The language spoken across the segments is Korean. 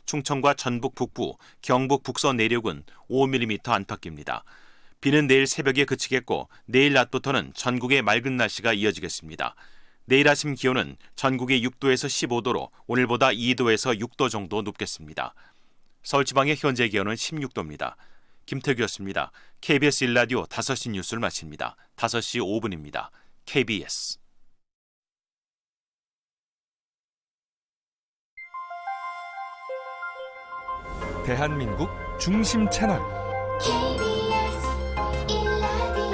충청과 전북 북부, 경북 북서 내륙은 5mm 안팎입니다. 비는 내일 새벽에 그치겠고 내일 낮부터는 전국에 맑은 날씨가 이어지겠습니다. 내일 아침 기온은 전국이 6도에서 15도로 오늘보다 2도에서 6도 정도 높겠습니다. 서울지방의 현재 기온은 16도입니다. 김태규였습니다. KBS 1라디오 5시 뉴스를 마칩니다. 5시 5분입니다. KBS 대한민국 중심 채널 KBS 1라디오.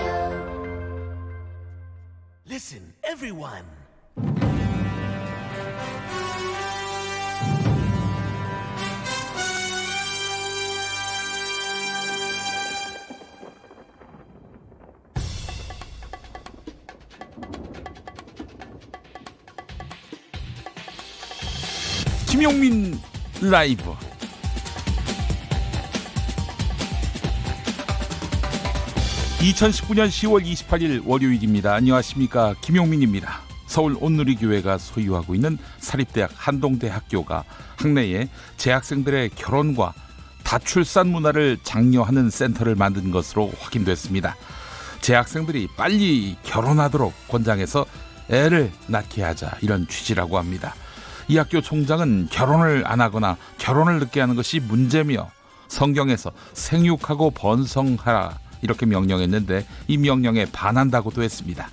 Listen, everyone. 김용민 라이브. (2019년 10월 28일) 월요일입니다. 안녕하십니까, 김용민입니다. 서울 온누리교회가 소유하고 있는 사립대학 한동대학교가 학내에 재학생들의 결혼과 다출산 문화를 장려하는 센터를 만든 것으로 확인됐습니다. 재학생들이 빨리 결혼하도록 권장해서 애를 낳게 하자, 이런 취지라고 합니다. 이 학교 총장은 결혼을 안 하거나 결혼을 늦게 하는 것이 문제며 성경에서 생육하고 번성하라, 이렇게 명령했는데 이 명령에 반한다고도 했습니다.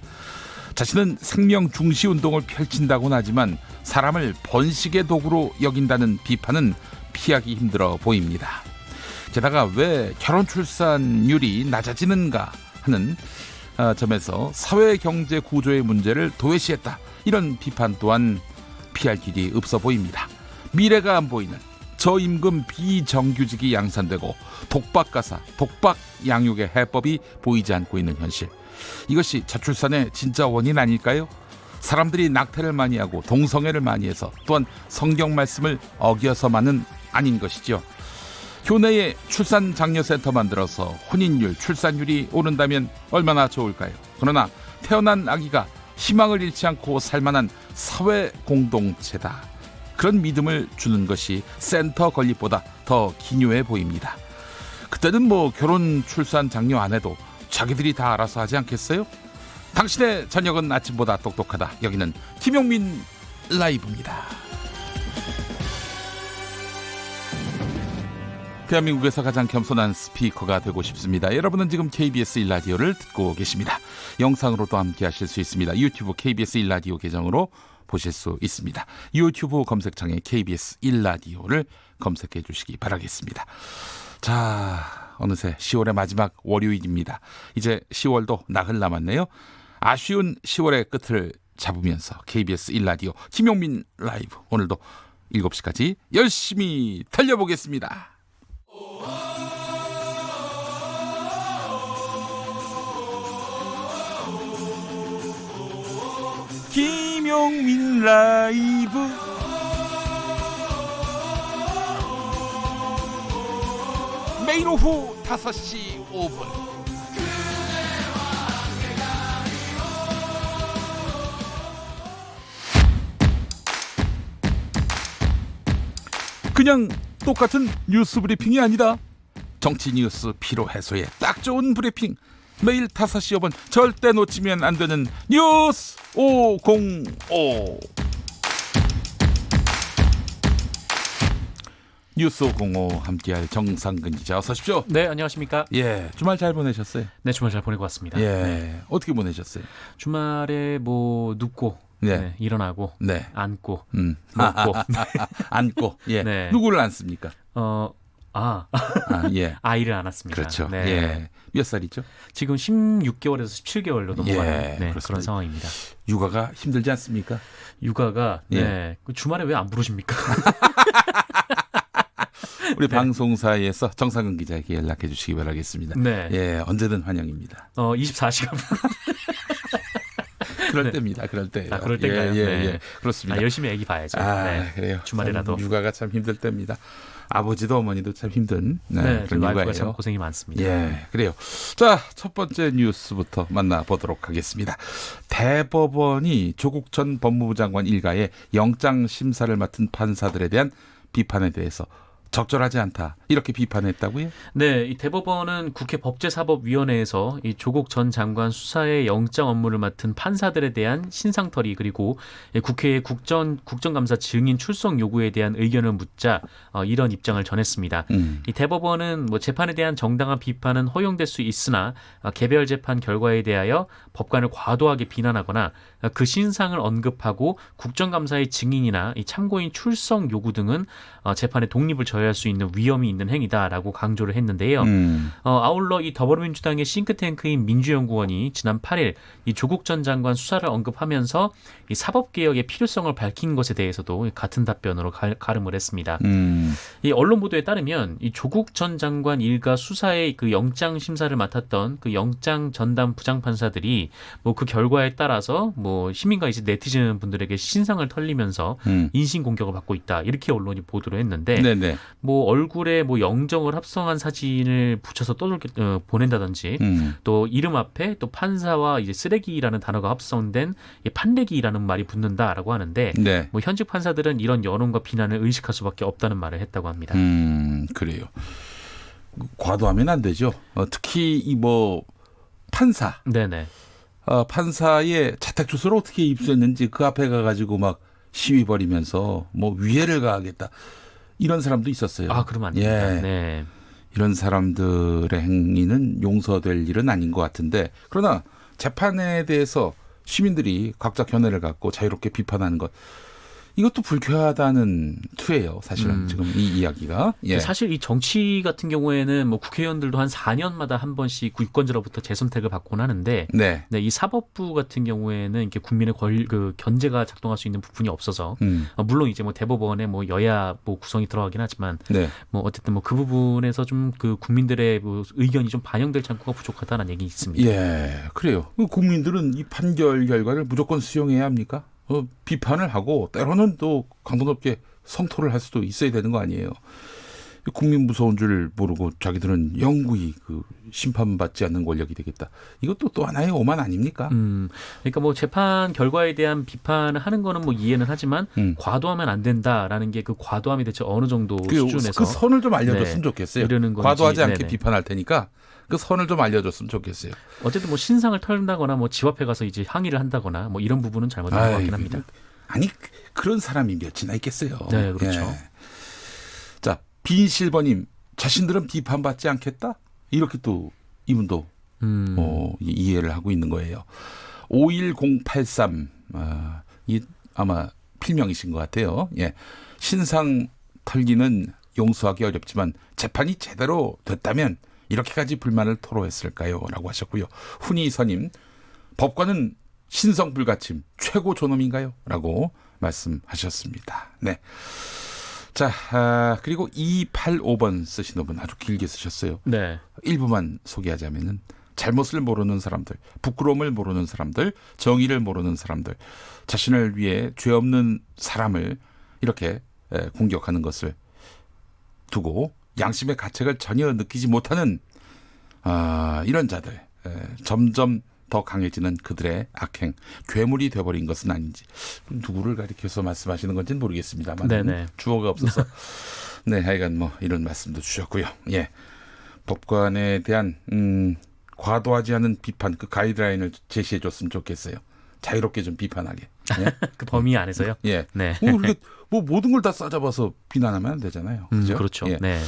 자신은 생명 중시 운동을 펼친다고는 하지만 사람을 번식의 도구로 여긴다는 비판은 피하기 힘들어 보입니다. 게다가 왜 결혼 출산율이 낮아지는가 하는 점에서 사회 경제 구조의 문제를 도외시했다, 이런 비판 또한 피할 길이 없어 보입니다. 미래가 안 보이는 저임금 비정규직이 양산되고 독박가사, 독박 양육의 해법이 보이지 않고 있는 현실. 이것이 저출산의 진짜 원인 아닐까요? 사람들이 낙태를 많이 하고 동성애를 많이 해서, 또한 성경 말씀을 어겨서만은 아닌 것이죠. 교내에 출산 장려센터 만들어서 혼인율, 출산율이 오른다면 얼마나 좋을까요? 그러나 태어난 아기가 희망을 잃지 않고 살만한 사회 공동체다, 그런 믿음을 주는 것이 센터 건립보다 더 기묘해 보입니다. 그때는 뭐 결혼 출산 장려 안 해도 자기들이 다 알아서 하지 않겠어요? 당신의 저녁은 아침보다 똑똑하다. 여기는 김용민 라이브입니다. 대한민국에서 가장 겸손한 스피커가 되고 싶습니다. 여러분은 지금 KBS 1라디오를 듣고 계십니다. 영상으로도 함께 하실 수 있습니다. 유튜브 KBS 1라디오 계정으로 보실 수 있습니다. 유튜브 검색창에 KBS 1라디오를 검색해 주시기 바라겠습니다. 자, 어느새 10월의 마지막 월요일입니다. 이제 10월도 나흘 남았네요. 아쉬운 10월의 끝을 잡으면서 KBS 1라디오 김용민 라이브, 오늘도 7시까지 열심히 달려보겠습니다. 김용민 라이브. 매일 오후 5시 5분 그냥 똑같은 뉴스 브리핑이 아니다. 정치 뉴스 피로 해소에 딱 좋은 브리핑. 매일 5시 5분 절대 놓치면 안 되는 뉴스 505. 뉴스 505 함께할 정상근 기자, 어서 오십시오. 네, 안녕하십니까. 예, 주말 잘 보내셨어요? 네, 주말 잘 보내고 왔습니다. 예, 네. 어떻게 보내셨어요? 주말에 뭐 눕고, 네. 네, 일어나고, 네, 앉고, 먹고, 먹고, 안고, 예, 네. 누구를 안습니까? 예, 아이를 안았습니다. 그렇죠. 네. 예, 몇 살이죠? 지금 16개월에서 17개월로 넘어가는 예, 네, 그렇습니다. 그런 상황입니다. 육아가 힘들지 않습니까? 육아가 예. 네, 그 주말에 왜 안 부르십니까? 우리 네. 방송사에서 정상근 기자에게 연락해 주시기 바라겠습니다. 네. 예, 언제든 환영입니다. 24시간. 그럴 네. 때입니다. 그럴 때. 그럴 때인가요? 예, 네. 예. 그렇습니다. 열심히 애기 봐야죠. 네. 그래요. 주말이라도. 참 육아가 참 힘들 때입니다. 아버지도 어머니도 참 힘든 네, 그런 와이프가 참 육아예요. 고생이 많습니다. 예, 그래요. 자, 첫 번째 뉴스부터 만나보도록 하겠습니다. 대법원이 조국 전 법무부 장관 일가의 영장 심사를 맡은 판사들에 대한 비판에 대해서 적절하지 않다 이렇게 비판했다고요? 네, 이 대법원은 국회 법제사법위원회에서 이 조국 전 장관 수사의 영장 업무를 맡은 판사들에 대한 신상털이 그리고 국회의 국정감사 증인 출석 요구에 대한 의견을 묻자 이런 입장을 전했습니다. 이 대법원은 뭐 재판에 대한 정당한 비판은 허용될 수 있으나 개별 재판 결과에 대하여 법관을 과도하게 비난하거나 그 신상을 언급하고 국정감사의 증인이나 이 참고인 출석 요구 등은 재판의 독립을 저해할 수 있는 위험이 있는 행위다라고 강조를 했는데요. 아울러 이 더불어민주당의 싱크탱크인 민주연구원이 지난 8일 이 조국 전 장관 수사를 언급하면서 이 사법개혁의 필요성을 밝힌 것에 대해서도 같은 답변으로 가름을 했습니다. 이 언론 보도에 따르면 이 조국 전 장관 일가 수사의 그 영장 심사를 맡았던 그 영장 전담 부장판사들이 뭐 그 결과에 따라서 뭐 시민과 이제 네티즌 분들에게 신상을 털리면서 인신 공격을 받고 있다 이렇게 언론이 보도를 했는데 네네. 뭐 얼굴에 뭐 영정을 합성한 사진을 붙여서 보낸다든지 또 이름 앞에 또 판사와 이제 쓰레기라는 단어가 합성된 이 판례기라는 말이 붙는다라고 하는데 네. 뭐 현직 판사들은 이런 여론과 비난을 의식할 수밖에 없다는 말을 했다고 합니다. 그래요. 과도하면 안 되죠. 특히 이 뭐 판사. 네네. 판사의 자택 주소를 어떻게 입수했는지 그 앞에 가가지고 막 시위 벌이면서 뭐 위해를 가하겠다 이런 사람도 있었어요. 아, 그러면 안 됩니다. 예. 네. 이런 사람들의 행위는 용서될 일은 아닌 것 같은데 그러나 재판에 대해서 시민들이 각자 견해를 갖고 자유롭게 비판하는 것 이것도 불쾌하다는 투예요. 사실은 지금 이 이야기가. 예. 사실 이 정치 같은 경우에는 뭐 국회의원들도 한 4년마다 한 번씩 유권자로부터 재선택을 받곤 하는데 네. 네, 이 사법부 같은 경우에는 이렇게 국민의 그 견제가 작동할 수 있는 부분이 없어서 물론 이제 뭐 대법원에 뭐 여야 뭐 구성이 들어가긴 하지만 네. 뭐 어쨌든 뭐 그 부분에서 좀 그 국민들의 뭐 의견이 좀 반영될 창구가 부족하다는 얘기 있습니다. 예, 그래요. 국민들은 이 판결 결과를 무조건 수용해야 합니까? 비판을 하고 때로는 또 강도 높게 성토를 할 수도 있어야 되는 거 아니에요. 국민 무서운 줄 모르고 자기들은 영구히 그 심판받지 않는 권력이 되겠다. 이것도 또 하나의 오만 아닙니까? 그러니까 뭐 재판 결과에 대한 비판을 하는 거는 뭐 이해는 하지만 과도하면 안 된다라는 게 그 과도함이 대체 어느 정도 수준에서 그 선을 좀 알려줬으면 네, 좋겠어요. 이르는 건지. 과도하지 않게 네네. 비판할 테니까 그 선을 좀 알려줬으면 좋겠어요. 어쨌든 뭐 신상을 털다거나 뭐 집 앞에 가서 이제 항의를 한다거나 뭐 이런 부분은 잘못된 것 같긴 합니다. 아니 그런 사람이 몇이나 있겠어요. 네, 그렇죠. 예. 자, 빈실버님 자신들은 비판받지 않겠다? 이렇게 또 이분도 이해를 하고 있는 거예요. 51083 이 아마 필명이신 것 같아요. 예. 신상 털기는 용서하기 어렵지만 재판이 제대로 됐다면 이렇게까지 불만을 토로했을까요? 라고 하셨고요. 훈이서님 법관은 신성불가침 최고 존엄인가요? 라고 말씀하셨습니다. 네. 자, 그리고 285번 쓰시는 분 아주 길게 쓰셨어요. 네. 일부만 소개하자면은 잘못을 모르는 사람들, 부끄러움을 모르는 사람들, 정의를 모르는 사람들, 자신을 위해 죄 없는 사람을 이렇게 공격하는 것을 두고 양심의 가책을 전혀 느끼지 못하는 이런 자들 점점 더 강해지는 그들의 악행, 괴물이 되어버린 것은 아닌지 누구를 가리켜서 말씀하시는 건지는 모르겠습니다만 네네. 주어가 없어서 네 하여간 뭐 이런 말씀도 주셨고요. 예, 법관에 대한 과도하지 않은 비판 그 가이드라인을 제시해줬으면 좋겠어요. 자유롭게 좀 비판하게. 예? 그 범위 안에서요? 예. 네. 뭐 모든 걸 다 싸잡아서 비난하면 안 되잖아요. 그죠? 그렇죠. 예. 네.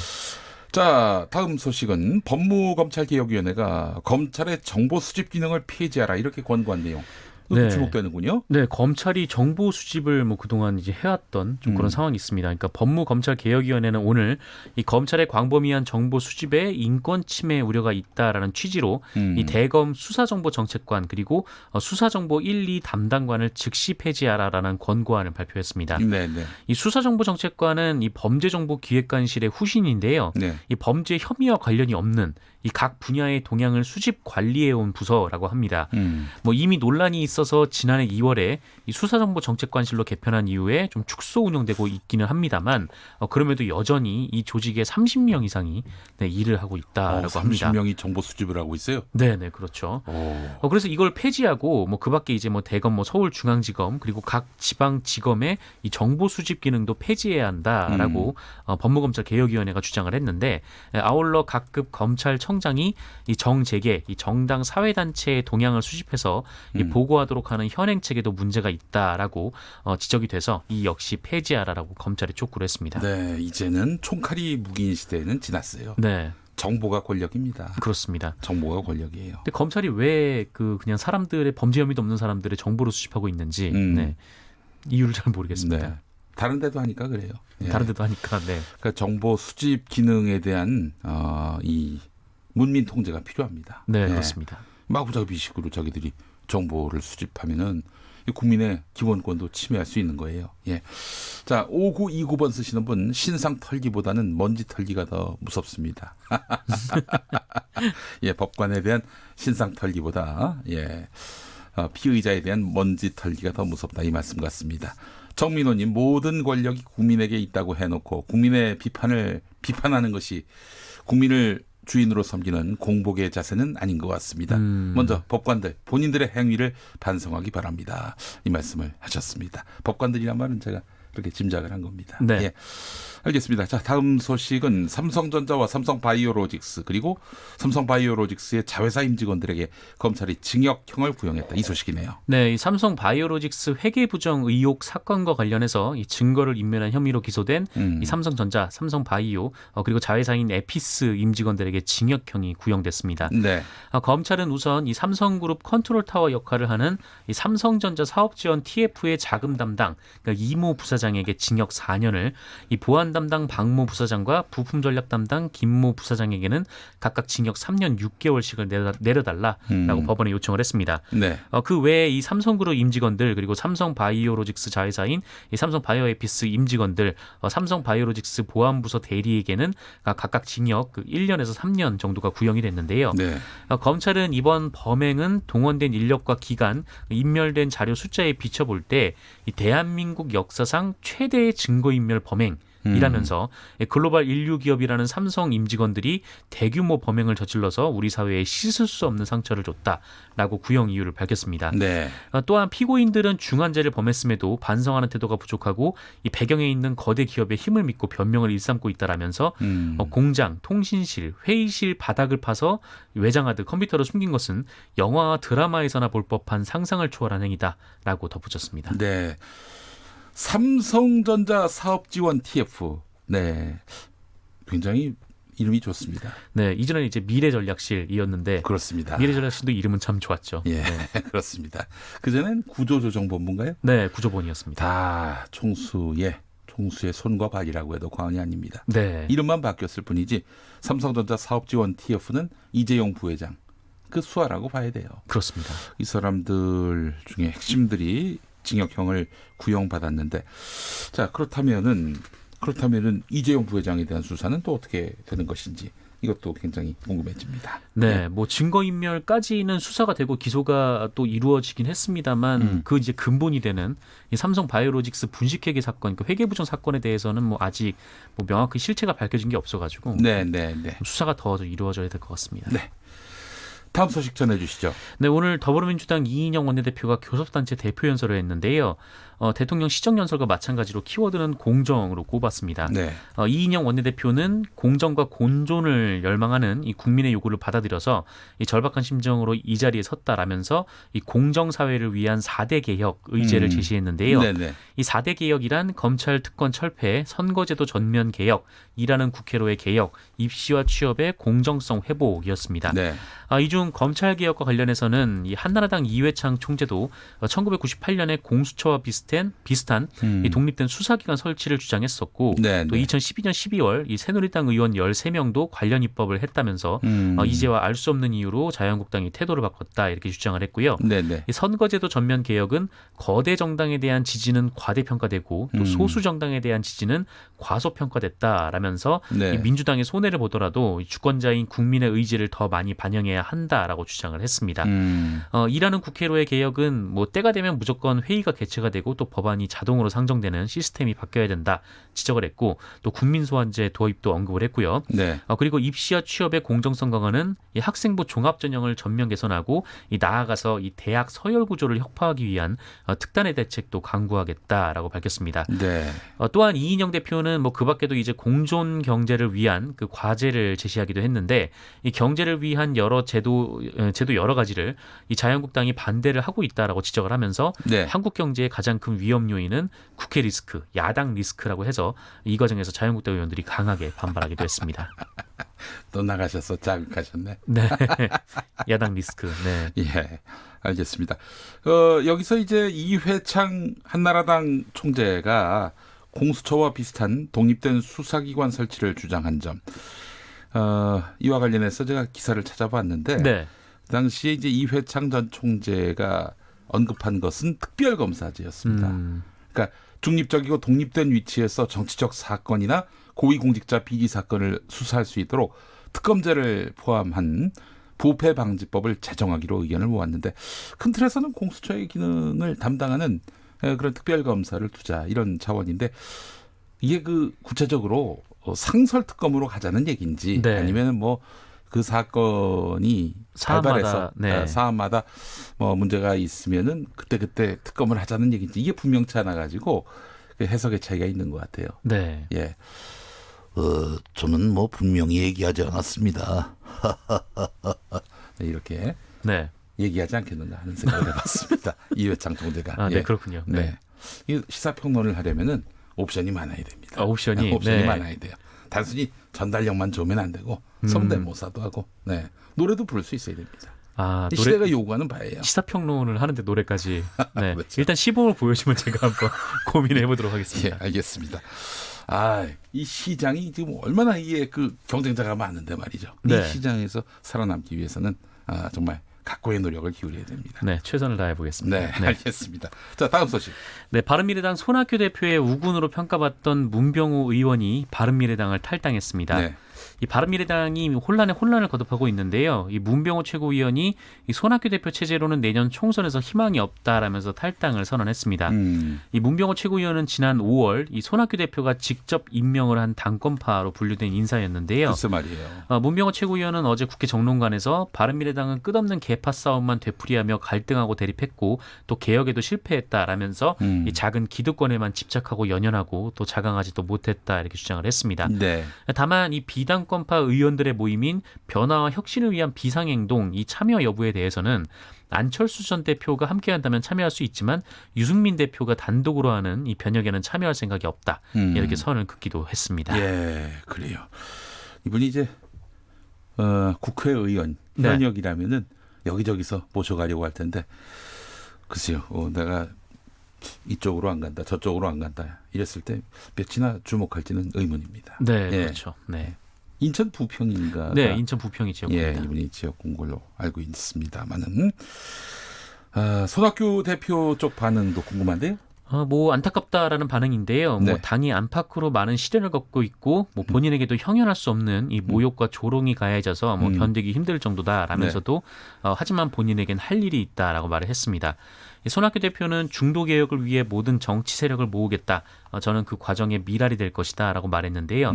자, 다음 소식은 법무검찰개혁위원회가 검찰의 정보 수집 기능을 폐지하라 이렇게 권고한 내용. 네. 주목되는군요. 네, 검찰이 정보 수집을 뭐 그동안 이제 해왔던 좀 그런 상황이 있습니다. 그러니까 법무검찰개혁위원회는 오늘 이 검찰의 광범위한 정보 수집에 인권 침해 우려가 있다라는 취지로 이 대검 수사정보정책관 그리고 수사정보 1, 2 담당관을 즉시 폐지하라라는 권고안을 발표했습니다. 네, 네. 이 수사정보정책관은 이 범죄정보기획관실의 후신인데요. 네. 이 범죄 혐의와 관련이 없는 이 각 분야의 동향을 수집 관리해온 부서라고 합니다. 뭐 이미 논란이 있어서 앞서서 지난해 2월에 이 수사정보정책관실로 개편한 이후에 좀 축소 운영되고 있기는 합니다만 그럼에도 여전히 이 조직에 30명 이상이 네, 일을 하고 있다라고 합니다. 30명이 정보 수집을 하고 있어요. 네, 그렇죠. 그래서 이걸 폐지하고 뭐 그밖에 이제 뭐 대검, 뭐 서울중앙지검 그리고 각 지방지검의 이 정보 수집 기능도 폐지해야 한다라고 법무검찰 개혁위원회가 주장을 했는데 아울러 각급 검찰청장이 이 정재계, 이 정당 사회단체의 동향을 수집해서 이 보고하도록 하는 현행 체계도 문제가 있다라고 지적이 돼서 이 역시 폐지하라라고 검찰이 촉구를 했습니다. 네, 이제는 총칼이 무기인 시대는 지났어요. 네, 정보가 권력입니다. 그렇습니다. 정보가 권력이에요. 근데 검찰이 왜 그냥 사람들의 범죄 혐의도 없는 사람들의 정보를 수집하고 있는지 네, 이유를 잘 모르겠습니다. 네. 다른 데도 하니까 그래요. 예. 다른 데도 하니까. 네. 그러니까 정보 수집 기능에 대한 이 문민 통제가 필요합니다. 네, 예. 그렇습니다. 마구잡이식으로 자기들이 정보를 수집하면은 이 국민의 기본권도 침해할 수 있는 거예요. 예. 자, 5929번 쓰시는 분 신상 털기보다는 먼지 털기가 더 무섭습니다. 예, 법관에 대한 신상 털기보다 피의자에 대한 먼지 털기가 더 무섭다 이 말씀 같습니다. 정민호님, 모든 권력이 국민에게 있다고 해놓고 국민의 비판을 비판하는 것이 국민을 주인으로 섬기는 공복의 자세는 아닌 것 같습니다. 먼저 법관들 본인들의 행위를 반성하기 바랍니다. 이 말씀을 하셨습니다. 법관들이란 말은 제가 그렇게 짐작을 한 겁니다. 네. 예. 알겠습니다. 자, 다음 소식은 삼성전자와 삼성바이오로직스 그리고 삼성바이오로직스의 자회사 임직원들에게 검찰이 징역형을 구형했다. 이 소식이네요. 네, 이 삼성 바이오로직스 회계 부정 의혹 사건과 관련해서 이 증거를 인멸한 혐의로 기소된 이 삼성전자, 삼성바이오 그리고 자회사인 에피스 임직원들에게 징역형이 구형됐습니다. 네. 검찰은 우선 이 삼성그룹 컨트롤타워 역할을 하는 이 삼성전자 사업지원 TF의 자금 담당 그러니까 이모 부사장에게 징역 4년을 이 보안 담당 박모 부사장과 부품 전략 담당 김모 부사장에게는 각각 징역 3년 6개월씩을 내려달라라고 법원에 요청을 했습니다. 네. 그 외에 이 삼성그룹 임직원들 그리고 삼성바이오로직스 자회사인 이 삼성바이오에피스 임직원들, 삼성바이오로직스 보안부서 대리에게는 각각 징역 1년에서 3년 정도가 구형이 됐는데요. 네. 검찰은 이번 범행은 동원된 인력과 기간, 인멸된 자료 숫자에 비춰볼 때 이 대한민국 역사상 최대의 증거인멸 범행이라면서 글로벌 인류 기업이라는 삼성 임직원들이 대규모 범행을 저질러서 우리 사회에 씻을 수 없는 상처를 줬다라고 구형 이유를 밝혔습니다. 네. 또한 피고인들은 중한죄를 범했음에도 반성하는 태도가 부족하고 이 배경에 있는 거대 기업의 힘을 믿고 변명을 일삼고 있다라면서 공장, 통신실, 회의실 바닥을 파서 외장하드 컴퓨터를 숨긴 것은 영화와 드라마에서나 볼 법한 상상을 초월한 행위다라고 덧붙였습니다. 네. 삼성전자 사업지원 TF. 네. 굉장히 이름이 좋습니다. 네, 이전에는 이제 미래전략실이었는데 그렇습니다. 미래전략실도 이름은 참 좋았죠. 예, 네, 그렇습니다. 그전엔 구조조정본부인가요? 네, 구조본이었습니다. 다 총수의 손과 발이라고 해도 과언이 아닙니다. 네, 이름만 바뀌었을 뿐이지 삼성전자 사업지원 TF는 이재용 부회장 그 수하라고 봐야 돼요. 그렇습니다. 이 사람들 중에 핵심들이 징역형을 구형받았는데, 자 그렇다면은 이재용 부회장에 대한 수사는 또 어떻게 되는 것인지 이것도 굉장히 궁금해집니다. 네, 뭐 증거인멸까지는 수사가 되고 기소가 또 이루어지긴 했습니다만 그 이제 근본이 되는 이 삼성 바이오로직스 분식회계 사건, 그 회계부정 사건에 대해서는 뭐 아직 뭐 명확히 실체가 밝혀진 게 없어가지고 네. 수사가 더 이루어져야 될 것 같습니다. 네. 다음 소식 전해주시죠. 네, 오늘 더불어민주당 이인영 원내대표가 교섭단체 대표 연설을 했는데요. 대통령 시정연설과 마찬가지로 키워드는 공정으로 꼽았습니다. 네. 이인영 원내대표는 공정과 공존을 열망하는 이 국민의 요구를 받아들여서 이 절박한 심정으로 이 자리에 섰다라면서 이 공정사회를 위한 4대 개혁 의제를 제시했는데요. 네네. 이 4대 개혁이란 검찰 특권 철폐, 선거제도 전면 개혁, 일하는 국회로의 개혁, 입시와 취업의 공정성 회복이었습니다. 네. 이 중 검찰 개혁과 관련해서는 이 한나라당 이회창 총재도 1998년에 공수처와 비슷한 이 독립된 수사기관 설치를 주장했었고 네, 또 2012년 12월 이 새누리당 의원 13명도 관련 입법을 했다면서 이제와 알 수 없는 이유로 자유한국당이 태도를 바꿨다 이렇게 주장을 했고요. 네네. 이 선거제도 전면 개혁은 거대 정당에 대한 지지는 과대평가되고 또 소수 정당에 대한 지지는 과소평가됐다라면서 네. 이 민주당의 손해를 보더라도 이 주권자인 국민의 의지를 더 많이 반영해야 한다. 한다라고 주장을 했습니다. 음. 일하는 국회로의 개혁은 뭐 때가 되면 무조건 회의가 개최가 되고 또 법안이 자동으로 상정되는 시스템이 바뀌어야 된다 지적을 했고 또 국민소환제 도입도 언급을 했고요. 네. 그리고 입시와 취업의 공정성 강화는 이 학생부 종합 전형을 전면 개선하고 이 나아가서 이 대학 서열 구조를 혁파하기 위한 특단의 대책도 강구하겠다라고 밝혔습니다. 네. 또한 이인영 대표는 뭐 그밖에도 이제 공존 경제를 위한 그 과제를 제시하기도 했는데 이 경제를 위한 여러 제도 여러 가지를 이 자유한국당이 반대를 하고 있다라고 지적을 하면서 네. 한국 경제의 가장 큰 위험 요인은 국회 리스크, 야당 리스크라고 해서 이 과정에서 자유한국당 의원들이 강하게 반발하기도 했습니다. 또 나가셔서 자극하셨네. 네, 야당 리스크. 네. 예, 알겠습니다. 여기서 이제 이회창 한나라당 총재가 공수처와 비슷한 독립된 수사기관 설치를 주장한 점, 이와 관련해서 제가 기사를 찾아봤는데 네. 당시에 이제 이회창 전 총재가 언급한 것은 특별검사제였습니다. 그러니까 중립적이고 독립된 위치에서 정치적 사건이나 고위공직자 비리 사건을 수사할 수 있도록 특검제를 포함한 부패 방지법을 제정하기로 의견을 모았는데 큰 틀에서는 공수처의 기능을 담당하는 그런 특별검사를 두자 이런 차원인데 이게 그 구체적으로 상설 특검으로 가자는 얘기인지 네. 아니면 뭐 그 사건이 사안마다, 발발해서 네. 사안마다 뭐 문제가 있으면은 그때 특검을 하자는 얘기인지 이게 분명치 않아 가지고 해석의 차이가 있는 것 같아요. 네. 예. 저는 뭐 분명히 얘기하지 않았습니다. 네, 이렇게 네. 얘기하지 않겠는가 하는 생각을 해봤습니다. 이회창 총재가. 네, 예. 그렇군요. 네. 이 시사평론을 하려면은 옵션이 많아야 됩니다. 옵션이 옵션이 네. 많아야 돼요. 단순히 전달력만 좋으면 안 되고 성대모사도 하고 네. 노래도 부를 수 있어야 됩니다. 이 시대가 요구하는 바예요. 시사평론을 하는데 노래까지. 네. 그렇죠. 일단 시범을 보여주면 제가 한번 고민해 보도록 예, 하겠습니다. 알겠습니다. 이 시장이 지금 얼마나 이게 그 경쟁자가 많은데 말이죠. 네. 이 시장에서 살아남기 위해서는 정말 각고의 노력을 기울여야 됩니다. 네, 최선을 다해 보겠습니다. 네, 알겠습니다. 자, 다음 소식. 네, 바른미래당 손학규 대표의 우군으로 평가받던 문병호 의원이 바른미래당을 탈당했습니다. 네. 이 바른미래당이 혼란을 거듭하고 있는데요. 이 문병호 최고위원이 이 손학규 대표 체제로는 내년 총선에서 희망이 없다라면서 탈당을 선언했습니다. 이 문병호 최고위원은 지난 5월 이 손학규 대표가 직접 임명을 한 당권파로 분류된 인사였는데요. 글쎄 말이에요. 문병호 최고위원은 어제 국회 정론관에서 바른미래당은 끝없는 계파 싸움만 되풀이하며 갈등하고 대립했고 또 개혁에도 실패했다라면서 이 작은 기득권에만 집착하고 연연하고 또 자강하지도 못했다 이렇게 주장을 했습니다. 네. 다만 이 비당권파 의원들의 모임인 변화와 혁신을 위한 비상행동 이 참여 여부에 대해서는 안철수 전 대표가 함께한다면 참여할 수 있지만 유승민 대표가 단독으로 하는 이 변혁에는 참여할 생각이 없다 이렇게 선을 긋기도 했습니다. 예, 그래요. 이분이 이제 국회의원 네. 현역이라면은 여기저기서 모셔가려고 할 텐데 글쎄요. 내가 이쪽으로 안 간다, 저쪽으로 안 간다 이랬을 때 몇이나 주목할지는 의문입니다. 네, 예. 그렇죠. 네, 인천 부평인가? 네, 인천 부평이 지역입니다. 예, 이분이 지역군 걸로 알고 있습니다만은 손학규 대표 쪽 반응도 궁금한데요. 뭐 안타깝다라는 반응인데요. 네. 뭐 당이 안팎으로 많은 시련을 겪고 있고 뭐 본인에게도 형연할 수 없는 이 모욕과 조롱이 가해져서 뭐 견디기 힘들 정도다라면서도 하지만 본인에겐 할 일이 있다라고 말을 했습니다. 이 손학규 대표는 중도 개혁을 위해 모든 정치 세력을 모으겠다. 저는 그 과정의 미랄이 될 것이다라고 말했는데요.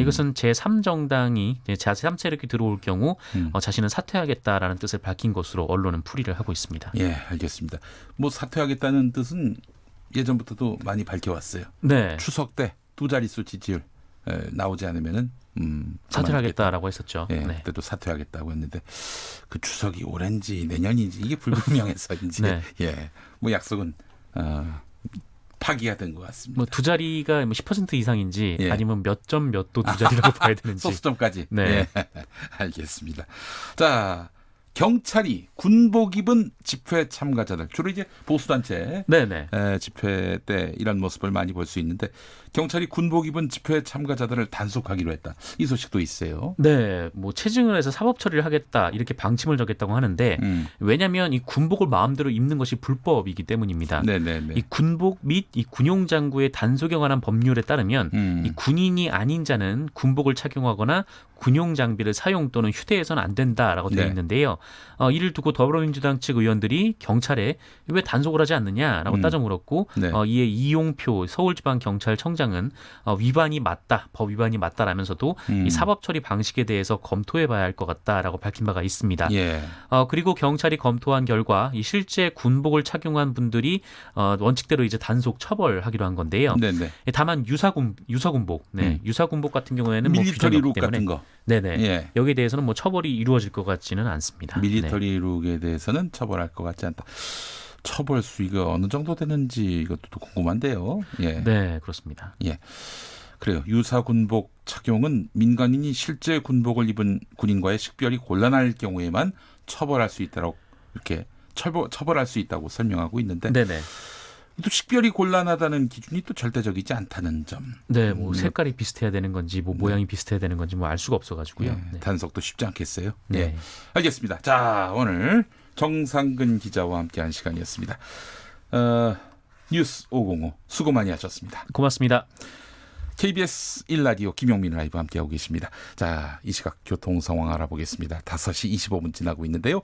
이것은 제3정당이 제3세력이 들어올 경우 자신은 사퇴하겠다라는 뜻을 밝힌 것으로 언론은 풀이를 하고 있습니다. 예, 알겠습니다. 뭐 사퇴하겠다는 뜻은 예전부터도 많이 밝혀왔어요. 네, 추석 때 두 자릿수 지지율 나오지 않으면은 사퇴하겠다라고 했었죠. 예, 네. 그때도 사퇴하겠다고 했는데 그 추석이 올해인지 내년인지 이게 불분명해서인지 네. 예, 뭐 약속은 파기가 된 것 같습니다. 뭐 두 자리가 뭐 10% 이상인지 예. 아니면 몇 점 몇 도 두 자리라고 봐야 되는지. 소수점까지. 네. 예, 알겠습니다. 자, 경찰이 군복 입은 집회 참가자들 주로 이제 보수단체 네네. 집회 때 이런 모습을 많이 볼 수 있는데 경찰이 군복 입은 집회 참가자들을 단속하기로 했다. 이 소식도 있어요. 네, 뭐 체증을 해서 사법 처리를 하겠다 이렇게 방침을 정했다고 하는데 왜냐하면 이 군복을 마음대로 입는 것이 불법이기 때문입니다. 네네네. 이 군복 및 이 군용 장구의 단속에 관한 법률에 따르면 이 군인이 아닌 자는 군복을 착용하거나 군용 장비를 사용 또는 휴대해서는 안 된다라고 되어 네. 있는데요. 이를 두고 더불어민주당 측 의원들이 경찰에 왜 단속을 하지 않느냐라고 따져 물었고 네. 이에 이용표 서울지방경찰청장은 위반이 맞다, 법 위반이 맞다라면서도 이 사법 처리 방식에 대해서 검토해봐야 할 것 같다라고 밝힌 바가 있습니다. 예. 그리고 경찰이 검토한 결과 이 실제 군복을 착용한 분들이 원칙대로 이제 단속 처벌하기로 한 건데요. 네네. 다만 유사군복, 유사군복 같은 경우에는 뭐 밀리터리 규정이 룩 없기 때문에 같은 거. 네네. 예. 여기에 대해서는 뭐 처벌이 이루어질 것 같지는 않습니다. 밀리터리 룩에 대해서는 처벌할 것 같지 않다. 처벌 수위가 어느 정도 되는지 이것도 궁금한데요. 예. 네, 그렇습니다. 예. 그래요. 유사 군복 착용은 민간인이 실제 군복을 입은 군인과의 식별이 곤란할 경우에만 처벌할 수 있다고 이렇게 처벌할 수 있다고 설명하고 있는데 네네. 또 식별이 곤란하다는 기준이 또 절대적이지 않다는 점. 네, 뭐 색깔이 비슷해야 되는 건지, 뭐 모양이 비슷해야 되는 건지, 뭐 알 수가 없어가지고요. 예, 네. 단속도 쉽지 않겠어요. 네. 예. 알겠습니다. 자, 오늘 정상근 기자와 함께한 시간이었습니다. 뉴스 505 수고 많이 하셨습니다. 고맙습니다. KBS 1라디오 김용민 라이브 함께하고 계십니다. 자, 이 시각 교통 상황 알아보겠습니다. 5시 25분 지나고 있는데요.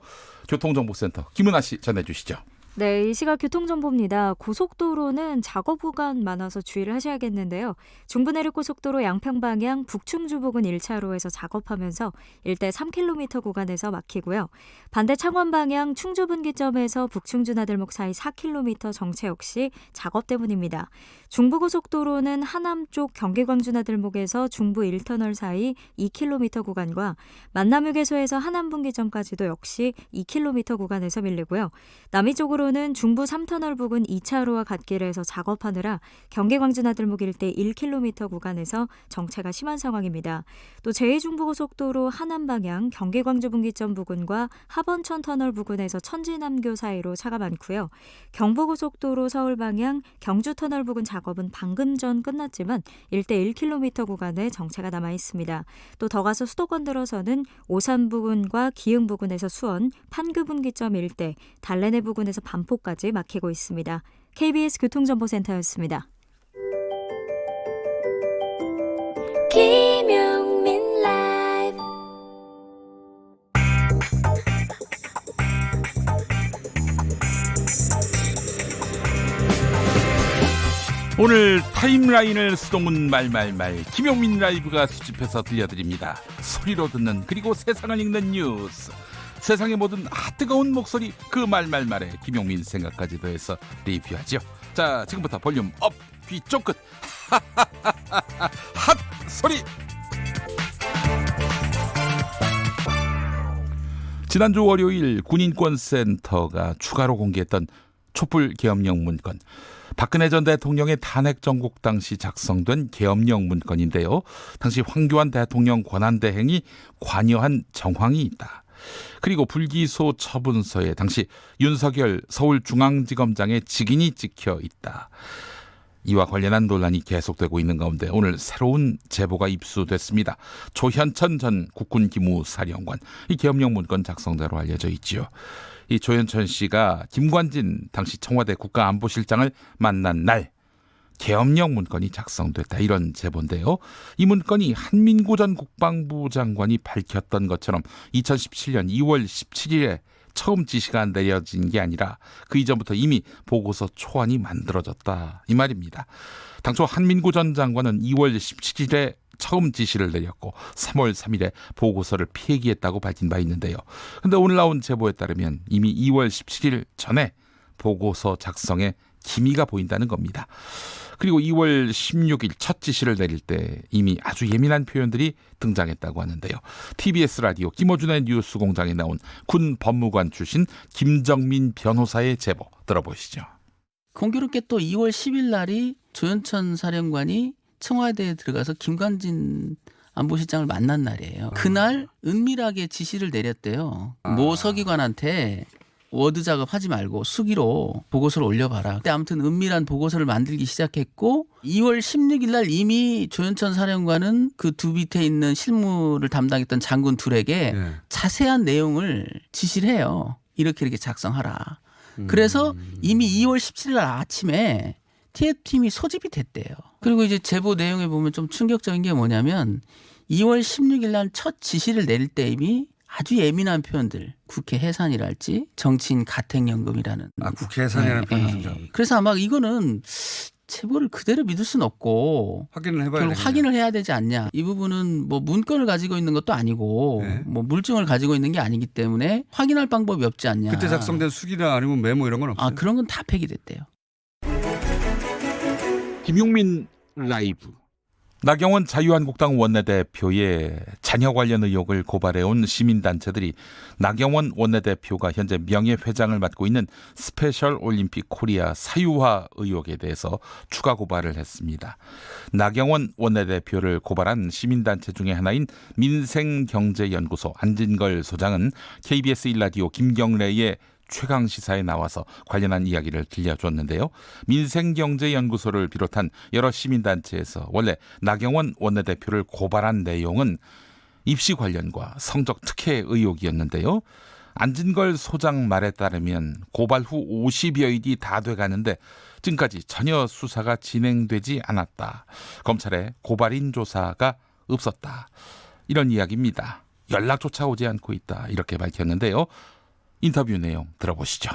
교통정보센터 김은아 씨 전해주시죠. 네, 이 시각 교통정보입니다. 고속도로는 작업 구간 많아서 주의를 하셔야겠는데요. 중부내륙고속도로 양평방향 북충주 부근 1차로에서 작업하면서 일대 3km 구간에서 막히고요. 반대 창원방향 충주분기점에서 북충주 나들목 사이 4km 정체 역시 작업 때문입니다. 중부고속도로는 하남 쪽 경기광주 나들목에서 중부 1터널 사이 2km 구간과 만남휴게소에서 하남분기점까지도 역시 2km 구간에서 밀리고요. 남이 쪽으로는 중부 3터널 부근 2차로와 갓길에서 작업하느라 경기광주 나들목 일대 1km 구간에서 정체가 심한 상황입니다. 또 제2중부고속도로 하남 방향 경기광주 분기점 부근과 하번천 터널 부근에서 천지남교 사이로 차가 많고요. 경부고속도로 서울 방향 경주 터널 부근 작업은 방금 전 끝났지만 일대 1km 구간에 정체가 남아 있습니다. 또 더 가서 수도권 들어서는 오산 부근과 기흥 부근에서 수원, 판교 분기점 일대, 달래내 부근에서 반포까지 막히고 있습니다. KBS 교통정보센터였습니다. 김용민 라이브 오늘 타임라인을 수동은 말말말 김용민 라이브가 수집해서 들려드립니다. 소리로 듣는 그리고 세상을 읽는 뉴스. 세상의 모든 뜨거운 목소리 그 말말말에 김용민 생각까지 더해서 리뷰하죠. 자, 지금부터 볼륨 업, 귀 쫑긋 핫 소리. 지난주 월요일 군인권센터가 추가로 공개했던 촛불 계엄령 문건. 박근혜 전 대통령의 탄핵 정국 당시 작성된 계엄령 문건인데요. 당시 황교안 대통령 권한대행이 관여한 정황이 있다. 그리고 불기소 처분서에 당시 윤석열 서울중앙지검장의 직인이 찍혀 있다. 이와 관련한 논란이 계속되고 있는 가운데 오늘 새로운 제보가 입수됐습니다. 조현천 전 국군기무사령관, 이 계엄령 문건 작성자로 알려져 있지요. 이 조현천 씨가 김관진 당시 청와대 국가안보실장을 만난 날 계엄령 문건이 작성됐다, 이런 제보인데요. 이 문건이 한민구 전 국방부 장관이 밝혔던 것처럼 2017년 2월 17일에 처음 지시가 내려진 게 아니라 그 이전부터 이미 보고서 초안이 만들어졌다, 이 말입니다. 당초 한민구 전 장관은 2월 17일에 처음 지시를 내렸고 3월 3일에 보고서를 폐기했다고 밝힌 바 있는데요. 그런데 오늘 나온 제보에 따르면 이미 2월 17일 전에 보고서 작성에 기미가 보인다는 겁니다. 그리고 2월 16일 첫 지시를 내릴 때 이미 아주 예민한 표현들이 등장했다고 하는데요. TBS 라디오 김어준의 뉴스 공장에 나온 군 법무관 출신 김정민 변호사의 제보 들어보시죠. 공교롭게 또 2월 10일 날이 조현천 사령관이 청와대에 들어가서 김관진 안보실장을 만난 날이에요. 그날 은밀하게 지시를 내렸대요. 모 서기관한테 워드 작업하지 말고 수기로 보고서를 올려봐라. 그때 아무튼 은밀한 보고서를 만들기 시작했고 2월 16일 날 이미 조현천 사령관은 그 두 밑에 있는 실무를 담당했던 장군 둘에게 자세한 내용을 지시를 해요. 이렇게 작성하라. 그래서 이미 2월 17일 날 아침에 TF팀이 소집이 됐대요. 그리고 이제 제보 내용에 보면 좀 충격적인 게 뭐냐면 2월 16일 날 첫 지시를 내릴 때 이미 아주 예민한 표현들, 국회 해산이랄지 정치인 가택연금이라는. 국회 해산이라는 표현을 쓰죠. 그래서 아마 이거는 체벌을 그대로 믿을 수는 없고 확인을 해봐야 결국 되겠네요. 확인을 해야 되지 않냐. 이 부분은 뭐 문건을 가지고 있는 것도 아니고 네. 뭐 물증을 가지고 있는 게 아니기 때문에 확인할 방법이 없지 않냐. 그때 작성된 수기나 아니면 메모 이런 건 없어요? 그런 건 다 폐기됐대요. 김용민 라이브. 나경원 자유한국당 원내대표의 자녀 관련 의혹을 고발해온 시민단체들이 나경원 원내대표가 현재 명예회장을 맡고 있는 스페셜 올림픽 코리아 사유화 의혹에 대해서 추가 고발을 했습니다. 나경원 원내대표를 고발한 시민단체 중에 하나인 민생경제연구소 안진걸 소장은 KBS 1라디오 김경래의 최강시사에 나와서 관련한 이야기를 들려줬는데요. 민생경제연구소를 비롯한 여러 시민단체에서 원래 나경원 원내대표를 고발한 내용은 입시 관련과 성적 특혜 의혹이었는데요. 안진걸 소장 말에 따르면 고발 후 50여일이 다 돼가는데 지금까지 전혀 수사가 진행되지 않았다. 검찰에 고발인 조사가 없었다. 이런 이야기입니다. 연락조차 오지 않고 있다. 이렇게 밝혔는데요. 인터뷰 내용 들어보시죠.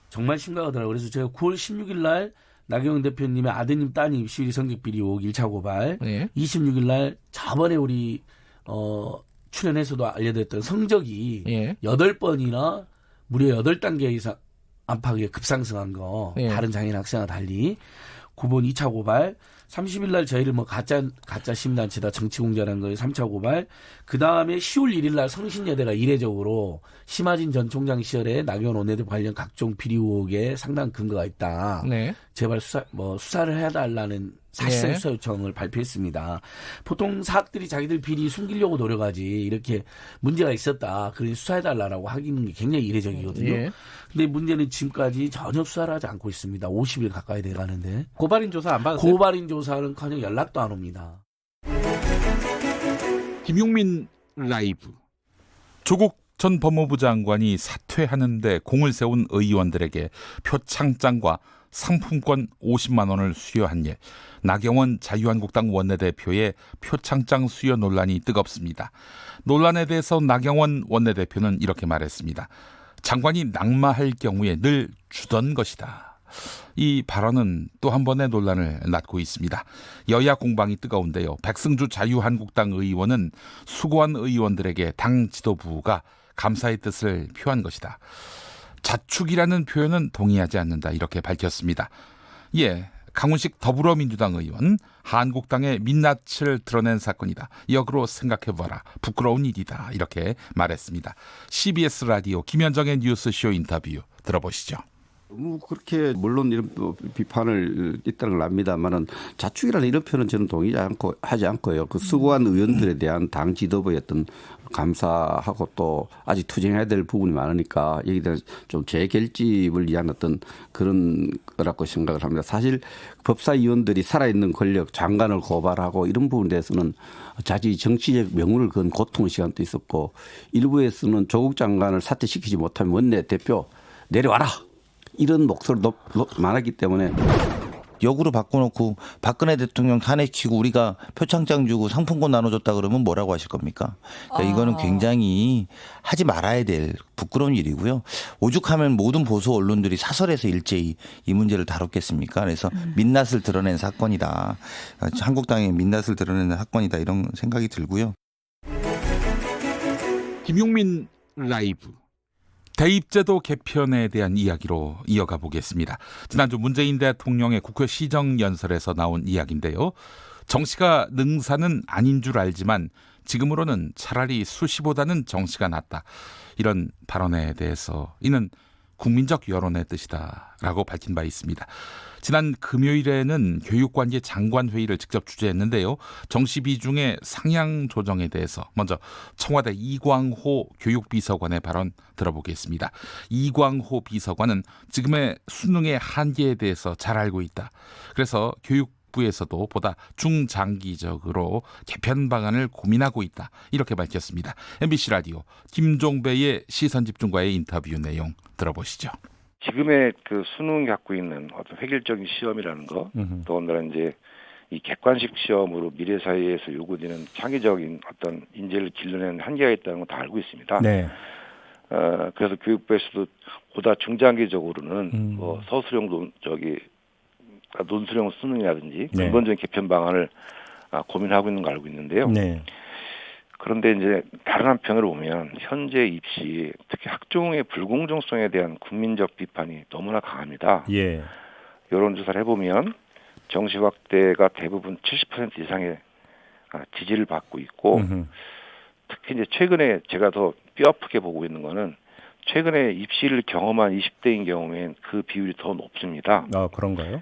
정말 심각하더라고요. 그래서 제가 9월 16일 날 나경원 대표님의 아드님 따님 입시비리 성적 비리 의혹 1차 고발, 26일 날 저번에 우리 출연해서도 알려드렸던 성적이 8번이나 무려 8단계 이상 안팎에 급상승한 거, 다른 장애인 학생과 달리. 9번 2차 고발, 30일 날 저희를 뭐 가짜 시민단체다 정치공작한 거에 3차 고발, 그 다음에 10월 1일 날 성신여대가 이례적으로 심하진 전 총장 시절에 나경원 원내대표 관련 각종 비리 의혹에 상당한 근거가 있다. 제발 수사를 해달라는 사실상 수사 요청을 발표했습니다. 보통 사학들이 자기들 비리 숨기려고 노력하지 이렇게 문제가 있었다, 그래서 수사해달라고 하기는 굉장히 이례적이거든요. 근데 문제는 지금까지 전혀 수사를 하지 않고 있습니다. 50일 가까이 돼가는데. 고발인 조사 안 받았어요? 고발인 조사는커녕 연락도 안 옵니다. 김용민 라이브. 조국 전 법무부 장관이 사퇴하는데 공을 세운 의원들에게 표창장과 상품권 50만 원을 수여한 일. 나경원 자유한국당 원내대표의 표창장 수여 논란이 뜨겁습니다. 논란에 대해서 나경원 원내대표는 이렇게 말했습니다. 장관이 낙마할 경우에 늘 주던 것이다. 이 발언은 또 한 번의 논란을 낳고 있습니다. 여야 공방이 뜨거운데요. 백승주 자유한국당 의원은 수고한 의원들에게 당 지도부가 감사의 뜻을 표한 것이다. 자축이라는 표현은 동의하지 않는다. 이렇게 밝혔습니다. 강훈식 더불어민주당 의원, 한국당의 민낯을 드러낸 사건이다. 역으로 생각해봐라. 부끄러운 일이다. 이렇게 말했습니다. CBS 라디오 김현정의 뉴스쇼 인터뷰 들어보시죠. 그렇게 물론 이런 비판을 있다는 걸 압니다만은 자축이라는 이런 표현은 저는 하지 않고요. 그 수고한 의원들에 대한 당 지도부의 어떤 감사하고 또 아직 투쟁해야 될 부분이 많으니까 여기에 대한 좀 재결집을 위한 어떤 그런 거라고 생각을 합니다. 사실 법사위원들이 살아있는 권력, 장관을 고발하고 이런 부분에 대해서는 자기 정치적 명운을 건 고통의 시간도 있었고, 일부에서는 조국 장관을 사퇴시키지 못하면 원내대표 내려와라, 이런 목소리도 많았기 때문에 역으로 바꿔놓고 박근혜 대통령 탄핵치고 우리가 표창장 주고 상품권 나눠줬다 그러면 뭐라고 하실 겁니까? 그러니까 이거는 굉장히 하지 말아야 될 부끄러운 일이고요. 오죽하면 모든 보수 언론들이 사설에서 일제히 이 문제를 다뤘겠습니까? 그래서 민낯을 드러낸 사건이다. 한국당의 민낯을 드러내는 사건이다. 이런 생각이 들고요. 김용민 라이브. 대입제도 개편에 대한 이야기로 이어가 보겠습니다. 지난주 문재인 대통령의 국회 시정연설에서 나온 이야기인데요. 정시가 능사는 아닌 줄 알지만 지금으로는 차라리 수시보다는 정시가 낫다. 이런 발언에 대해서 이는 국민적 여론의 뜻이다라고 밝힌 바 있습니다. 지난 금요일에는 교육관계 장관회의를 직접 주재했는데요. 정시 비중의 상향 조정에 대해서 먼저 청와대 이광호 교육비서관의 발언 들어보겠습니다. 이광호 비서관은 지금의 수능의 한계에 대해서 잘 알고 있다. 그래서 교육부에서도 보다 중장기적으로 개편 방안을 고민하고 있다. 이렇게 밝혔습니다. MBC 라디오 김종배의 시선집중과의 인터뷰 내용 들어보시죠. 지금의 그 수능이 갖고 있는 어떤 획일적인 시험이라는 거, 더군다나 이제 이 객관식 시험으로 미래 사회에서 요구되는 창의적인 어떤 인재를 길러내는 한계가 있다는 건 다 알고 있습니다. 네. 그래서 교육부에서도 보다 중장기적으로는 뭐 서술형 논술형 수능이라든지 네. 근본적인 개편 방안을 고민하고 있는 걸 알고 있는데요. 네. 그런데 이제 다른 한편으로 보면 현재 입시 특히 학종의 불공정성에 대한 국민적 비판이 너무나 강합니다. 예. 여론조사를 해보면 정시 확대가 대부분 70% 이상의 지지를 받고 있고 특히 이제 최근에 제가 더 뼈아프게 보고 있는 거는 최근에 입시를 경험한 20대인 경우엔 그 비율이 더 높습니다. 그런가요?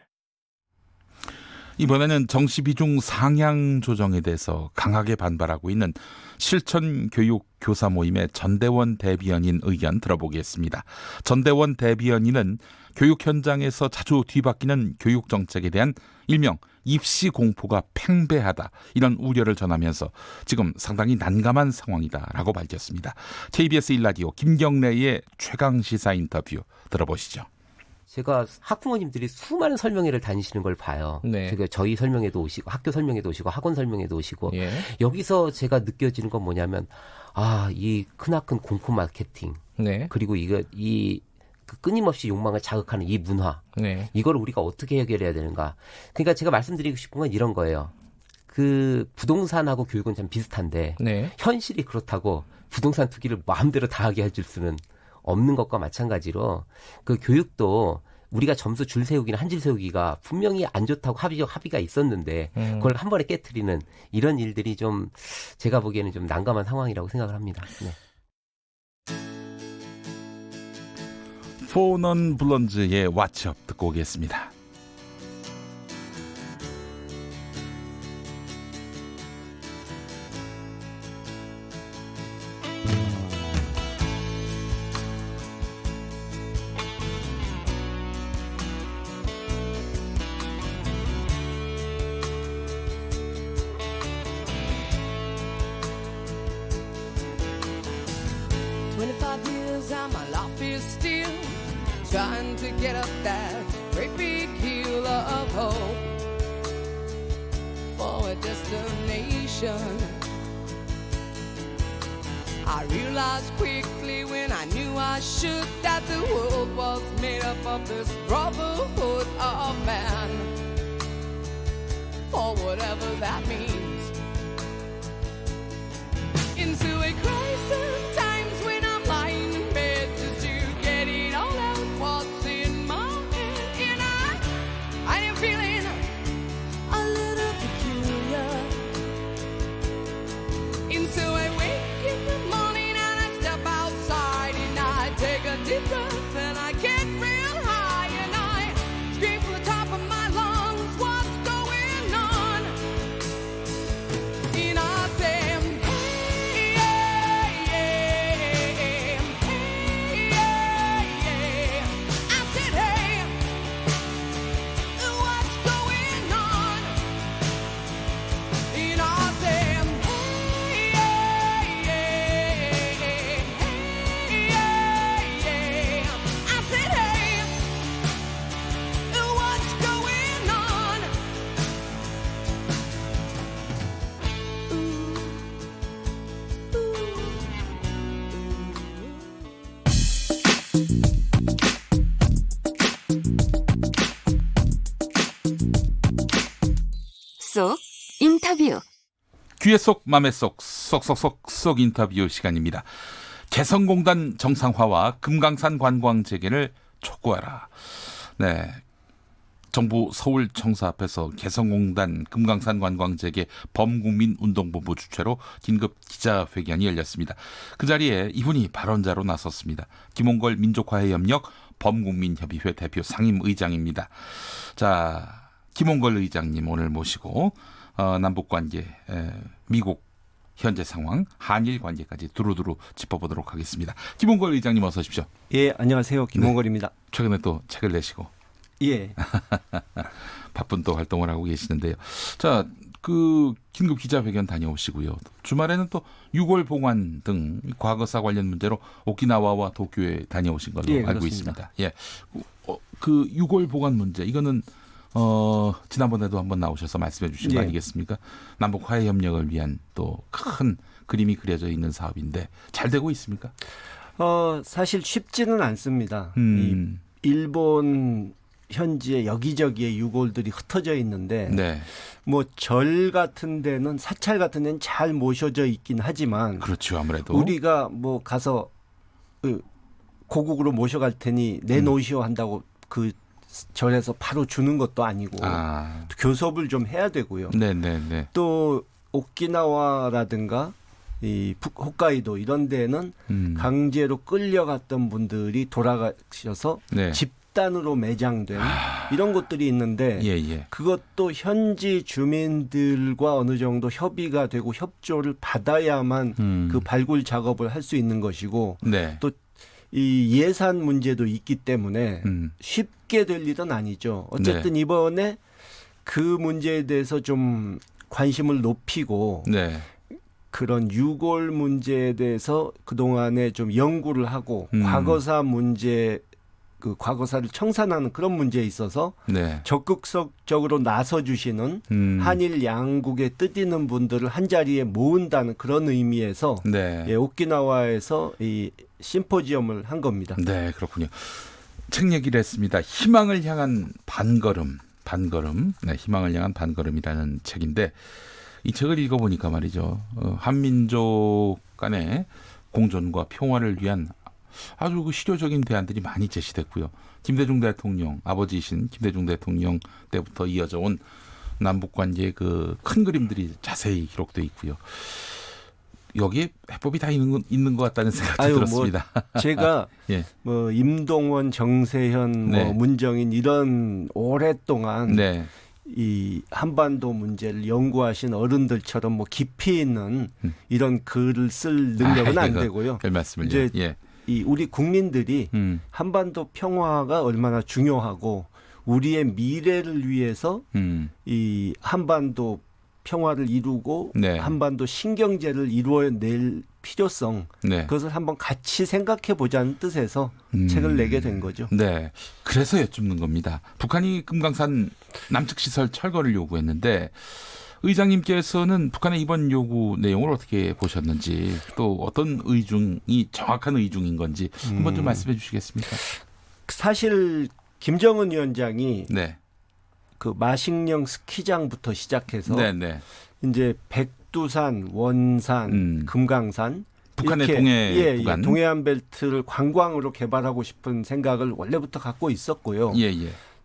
이번에는 정시 비중 상향 조정에 대해서 강하게 반발하고 있는 실천교육 교사 모임의 전대원 대변인 의견 들어보겠습니다. 전대원 대변인은 교육 현장에서 자주 뒤바뀌는 교육 정책에 대한 일명 입시 공포가 팽배하다 이런 우려를 전하면서 지금 상당히 난감한 상황이다라고 밝혔습니다. KBS 1라디오 김경래의 최강시사 인터뷰 들어보시죠. 제가 학부모님들이 수많은 설명회를 다니시는 걸 봐요. 네. 제가 저희 설명회도 오시고 학교 설명회도 오시고 학원 설명회도 오시고 예. 여기서 제가 느껴지는 건 뭐냐면 이 크나큰 공포 마케팅 네. 그리고 그 끊임없이 욕망을 자극하는 이 문화 네. 이걸 우리가 어떻게 해결해야 되는가. 그러니까 제가 말씀드리고 싶은 건 이런 거예요. 그 부동산하고 교육은 참 비슷한데 네. 현실이 그렇다고 부동산 투기를 마음대로 다 하게 해줄 수는 없는 것과 마찬가지로 그 교육도 우리가 점수 줄 세우기나 한 줄 세우기가 분명히 안 좋다고 합의가 있었는데 그걸 한 번에 깨트리는 이런 일들이 좀 제가 보기에는 좀 난감한 상황이라고 생각을 합니다. 네. 포넌 블론즈의 왓츠업 듣고 오겠습니다. Trying to get up that great big hill of hope for a destination. I realized quickly when I knew I should that the world was made up of this brotherhood of man, for whatever that means. Into a crisis times when I'm lying in bed just to get it all out. What's in my head, and I am feeling a little peculiar. And so I wake in the morning and I step outside and I take a deep breath and I get real high and I scream from the top of my lungs, what's going on? And I say, 속 인터뷰. 귀에 쏙 맘에 쏙 쏙쏙쏙 인터뷰 시간입니다. 개성공단 정상화와 금강산 관광 재개를 촉구하라. 네, 정부 서울청사 앞에서 개성공단 금강산 관광 재개 범국민운동본부 주최로 긴급 기자회견이 열렸습니다. 그 자리에 이분이 발언자로 나섰습니다. 김홍걸 민족화해협력 범국민협의회 대표 상임의장입니다. 자, 김홍걸 의장님 오늘 모시고 남북관계, 미국 현재 상황, 한일 관계까지 두루두루 짚어보도록 하겠습니다. 김홍걸 의장님 어서 오십시오. 예, 안녕하세요. 김홍걸입니다. 네, 최근에 또 책을 내시고. 예. 바쁜 또 활동을 하고 계시는데요. 자, 그 긴급 기자회견 다녀오시고요. 주말에는 또 6월 봉환 등 과거사 관련 문제로 오키나와와 도쿄에 다녀오신 걸로 알고 있습니다. 예. 그 6월 봉환 문제 이거는 지난번에도 한번 나오셔서 말씀해 주신 거 예. 아니겠습니까? 남북 화해 협력을 위한 또 큰 그림이 그려져 있는 사업인데 잘 되고 있습니까? 사실 쉽지는 않습니다. 이 일본 현지에 여기저기에 유골들이 흩어져 있는데 네. 뭐 절 같은 데는 사찰 같은 데는 잘 모셔져 있긴 하지만 그렇죠. 아무래도 우리가 뭐 가서 고국으로 모셔갈 테니 내놓으시오 한다고 그 절에서 바로 주는 것도 아니고 또 교섭을 좀 해야 되고요. 네네네. 또 오키나와라든가 이 홋카이도 이런 데는 강제로 끌려갔던 분들이 돌아가셔서 네. 집단으로 매장된 이런 것들이 있는데 예. 그것도 현지 주민들과 어느 정도 협의가 되고 협조를 받아야만 그 발굴 작업을 할 수 있는 것이고 네. 또 이 예산 문제도 있기 때문에 쉽게 될 일은 아니죠. 어쨌든 네. 이번에 그 문제에 대해서 좀 관심을 높이고 네. 그런 유골 문제에 대해서 그동안에 좀 연구를 하고 과거사 문제 그 과거사를 청산하는 그런 문제에 있어서 네. 적극적으로 나서 주시는 한일 양국의 뜻 있는 분들을 한 자리에 모은다는 그런 의미에서 네. 예, 오키나와에서 이 심포지엄을 한 겁니다. 네, 그렇군요. 책 얘기를 했습니다. 희망을 향한 반걸음. 네, 희망을 향한 반걸음이라는 책인데 이 책을 읽어보니까 말이죠. 한민족 간의 공존과 평화를 위한 아주 그 실효적인 대안들이 많이 제시됐고요. 김대중 대통령, 아버지이신 김대중 대통령 때부터 이어져 온 남북 관계의 그 큰 그림들이 자세히 기록되어 있고요. 여기에 해법이 다 있는 것 같다는 생각도 들었습니다. 뭐 제가 예. 뭐 임동원, 정세현, 네. 뭐 문정인 이런 오랫동안 네. 이 한반도 문제를 연구하신 어른들처럼 뭐 깊이 있는 이런 글을 쓸 능력은 안 되고요. 별 말씀을요. 이제 예. 이 우리 국민들이 한반도 평화가 얼마나 중요하고 우리의 미래를 위해서 이 한반도 평화를 이루고 네. 한반도 신경제를 이루어낼 필요성 네. 그것을 한번 같이 생각해 보자는 뜻에서 책을 내게 된 거죠. 네. 그래서 여쭙는 겁니다. 북한이 금강산 남측 시설 철거를 요구했는데 의장님께서는 북한의 이번 요구 내용을 어떻게 보셨는지 또 어떤 의중이 정확한 의중인 건지 한번 좀 말씀해 주시겠습니까? 사실 김정은 위원장이 네. 그 마식령 스키장부터 시작해서 네. 이제 백두산, 원산, 금강산 북한의 이렇게 동해 구간. 동해안 벨트를 관광으로 개발하고 싶은 생각을 원래부터 갖고 있었고요. 예.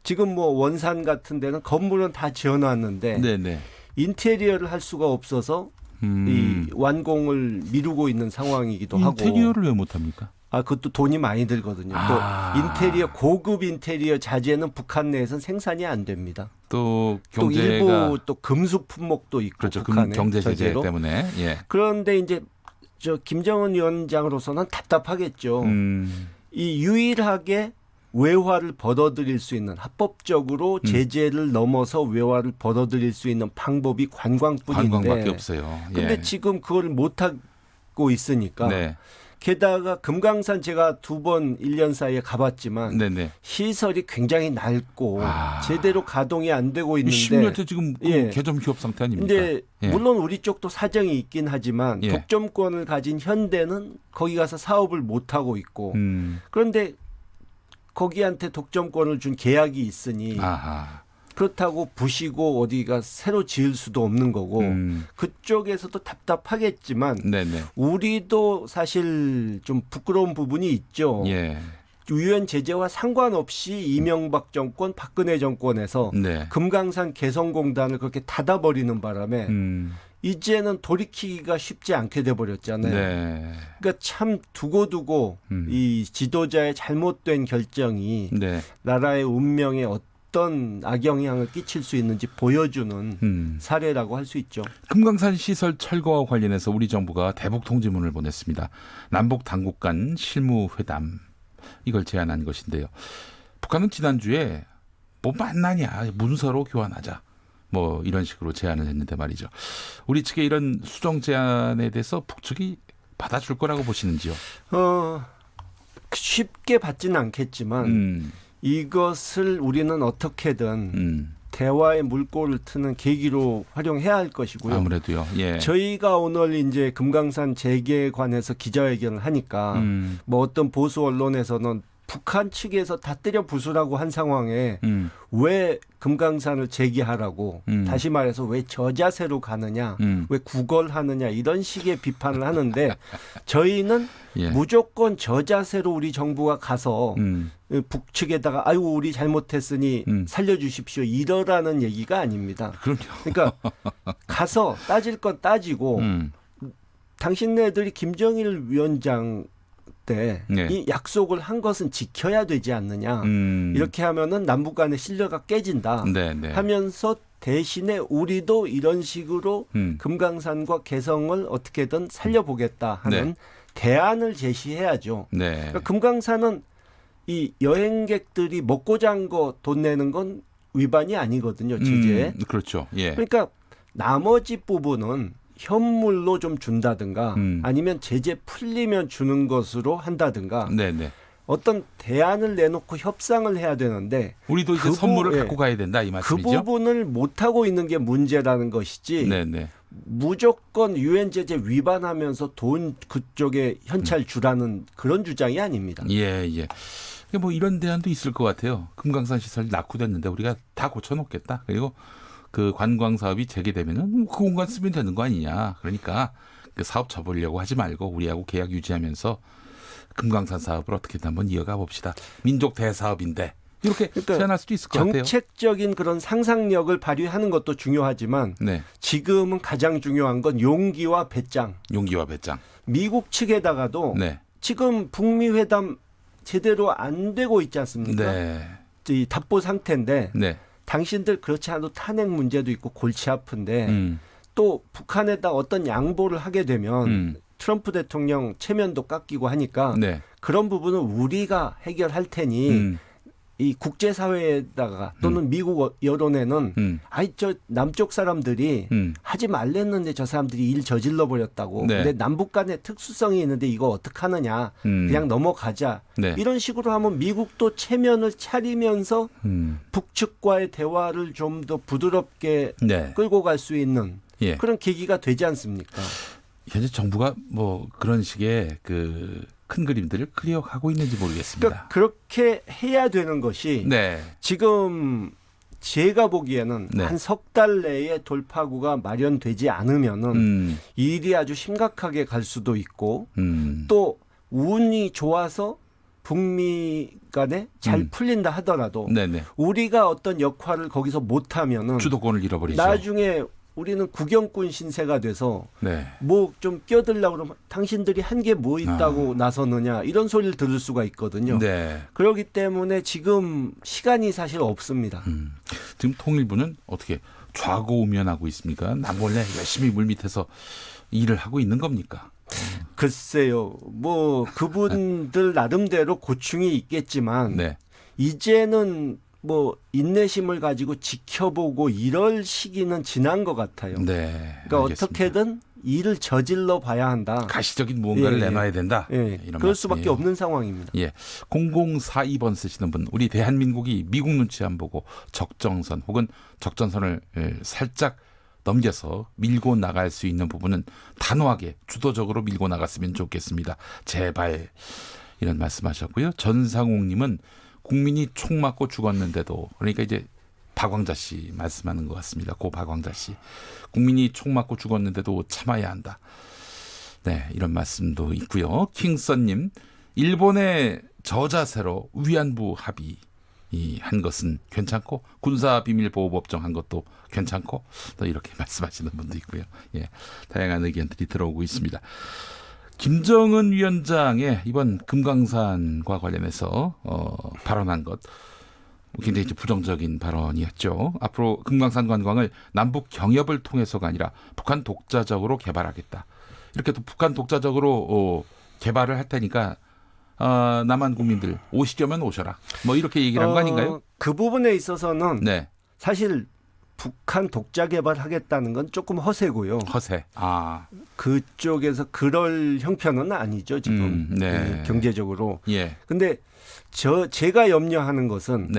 지금 뭐 원산 같은 데는 건물은 다 지어놨는데 네. 인테리어를 할 수가 없어서 이 완공을 미루고 있는 상황이기도 하고. 인테리어를 왜 못합니까? 그것도 돈이 많이 들거든요. 또 인테리어 고급 인테리어 자재는 북한 내에서는 생산이 안 됩니다. 또 또 경제가 일부 또 금속 품목도 있고 그렇죠. 북한의 경제 제재 저제로. 때문에. 예. 그런데 이제 저 김정은 위원장으로서는 답답하겠죠. 이 유일하게 외화를 벌어들일 수 있는 합법적으로 제재를 넘어서 외화를 벌어들일 수 있는 방법이 관광뿐인데 관광밖에 없어요. 예. 근데 지금 그걸 못 하고 있으니까. 네. 게다가 금강산 제가 2번 1년 사이에 가봤지만 네네. 시설이 굉장히 낡고 제대로 가동이 안 되고 있는데 10년째 지금 그 개점 휴업 상태 아닙니까? 근데 예. 물론 우리 쪽도 사정이 있긴 하지만 예. 독점권을 가진 현대는 거기 가서 사업을 못 하고 있고 그런데 거기한테 독점권을 준 계약이 있으니 그렇다고 부시고 어디가 새로 지을 수도 없는 거고 그쪽에서도 답답하겠지만 네네. 우리도 사실 좀 부끄러운 부분이 있죠. 예. 유엔 제재와 상관없이 이명박 정권, 박근혜 정권에서 네. 금강산 개성공단을 그렇게 닫아버리는 바람에 이제는 돌이키기가 쉽지 않게 돼버렸잖아요. 네. 그러니까 참 두고두고 이 지도자의 잘못된 결정이 네. 나라의 운명에 어떤 악영향을 끼칠 수 있는지 보여주는 사례라고 할 수 있죠. 금강산 시설 철거와 관련해서 우리 정부가 대북 통지문을 보냈습니다. 남북 당국 간 실무 회담 이걸 제안한 것인데요. 북한은 지난주에 뭐 만나냐 문서로 교환하자 뭐 이런 식으로 제안을 했는데 말이죠. 우리 측의 이런 수정 제안에 대해서 북측이 받아줄 거라고 보시는지요? 쉽게 받지는 않겠지만 이것을 우리는 어떻게든 대화의 물꼬를 트는 계기로 활용해야 할 것이고요. 아무래도요. 예. 저희가 오늘 이제 금강산 재개에 관해서 기자회견을 하니까 뭐 어떤 보수 언론에서는 북한 측에서 다 때려 부수라고 한 상황에 왜 금강산을 재개하라고 다시 말해서 왜 저자세로 가느냐 왜 구걸하느냐 이런 식의 비판을 하는데 저희는 예. 무조건 저자세로 우리 정부가 가서 북측에다가 아유 우리 잘못했으니 살려주십시오 이러라는 얘기가 아닙니다. 그럼요. 그러니까 가서 따질 건 따지고 당신네들이 김정일 위원장 때 이 약속을 한 것은 지켜야 되지 않느냐. 이렇게 하면은 남북 간의 신뢰가 깨진다. 하면서 대신에 우리도 이런 식으로 금강산과 개성을 어떻게든 살려보겠다 하는 대안을 제시해야죠. 그러니까 금강산은 이 여행객들이 먹고 잔 거 돈 내는 건 위반이 아니거든요. 제재에. 그렇죠. 예. 그러니까 나머지 부분은 현물로 좀 준다든가 아니면 제재 풀리면 주는 것으로 한다든가 어떤 대안을 내놓고 협상을 해야 되는데 우리도 이제 선물을 갖고 가야 된다 이 말씀이죠. 그 부분을 못하고 있는 게 문제라는 것이지 무조건 유엔 제재 위반하면서 돈 그쪽에 현찰 주라는 그런 주장이 아닙니다. 예. 뭐 이런 대안도 있을 것 같아요. 금강산 시설이 낙후됐는데 우리가 다 고쳐놓겠다. 그리고 그 관광 사업이 재개되면은 그 공간 쓰면 되는 거 아니냐. 그러니까 그 사업 접으려고 하지 말고 우리하고 계약 유지하면서 금강산 사업을 어떻게든 한번 이어가 봅시다. 민족 대사업인데 이렇게 제안할 수도 있을 것 같아요. 정책적인 그런 상상력을 발휘하는 것도 중요하지만 지금은 가장 중요한 건 용기와 배짱. 미국 측에다가도 지금 북미 회담 제대로 안 되고 있지 않습니까? 이 답보 상태인데 당신들 그렇지 않아도 탄핵 문제도 있고 골치 아픈데 또 북한에다 어떤 양보를 하게 되면 트럼프 대통령 체면도 깎이고 하니까 그런 부분은 우리가 해결할 테니 이 국제사회에다가 또는 미국 여론에는 아이 저 남쪽 사람들이 하지 말랬는데 저 사람들이 일 저질러 버렸다고. 근데 남북 간의 특수성이 있는데 이거 어떡하느냐. 그냥 넘어가자. 이런 식으로 하면 미국도 체면을 차리면서 북측과의 대화를 좀 더 부드럽게 끌고 갈 수 있는 그런 계기가 되지 않습니까? 현재 정부가 뭐 그런 식의 그 큰 그림들을 클리어하고 있는지 모르겠습니다. 그러니까 그렇게 해야 되는 것이 지금 제가 보기에는 한 석 달 내에 돌파구가 마련되지 않으면은 일이 아주 심각하게 갈 수도 있고 또 운이 좋아서 북미 간에 잘 풀린다 하더라도 우리가 어떤 역할을 거기서 못하면은 주도권을 잃어버리죠. 나중에 우리는 구경꾼 신세가 돼서 뭐 좀 끼어들려고 그러면 당신들이 한 게 뭐 있다고 나서느냐 이런 소리를 들을 수가 있거든요. 그렇기 때문에 지금 시간이 사실 없습니다. 지금 통일부는 어떻게 좌고우면하고 있습니까? 남몰래 열심히 물밑에서 일을 하고 있는 겁니까? 글쎄요. 뭐 그분들 나름대로 고충이 있겠지만 이제는 뭐 인내심을 가지고 지켜보고 이럴 시기는 지난 것 같아요. 그러니까 어떻게든 일을 저질러 봐야 한다. 가시적인 무언가를 내놔야 된다. 이런 그럴 수밖에 없는 상황입니다. 0042번 쓰시는 분, 우리 대한민국이 미국 눈치 안 보고 적정선 혹은 적전선을 살짝 넘겨서 밀고 나갈 수 있는 부분은 단호하게 주도적으로 밀고 나갔으면 좋겠습니다. 제발 이런 말씀하셨고요. 전상옥님은 국민이 총 맞고 죽었는데도, 그러니까 이제 박광자 씨 말씀하는 것 같습니다. 고 박광자 씨. 국민이 총 맞고 죽었는데도 참아야 한다. 이런 말씀도 있고요. 킹선님, 일본의 저자세로 위안부 합의 한 것은 괜찮고 군사비밀보호법정 한 것도 괜찮고 또 이렇게 말씀하시는 분도 있고요. 다양한 의견들이 들어오고 있습니다. 김정은 위원장의 이번 금강산과 관련해서 발언한 것 굉장히 부정적인 발언이었죠. 앞으로 금강산 관광을 남북 경협을 통해서가 아니라 북한 독자적으로 개발하겠다. 이렇게 또 북한 독자적으로 개발을 할 테니까 남한 국민들 오시려면 오셔라. 뭐 이렇게 얘기를 한 거 아닌가요? 그 부분에 있어서는 사실 북한 독자 개발하겠다는 건 조금 허세고요. 허세. 그쪽에서 그럴 형편은 아니죠, 지금. 경제적으로. 근데 제가 염려하는 것은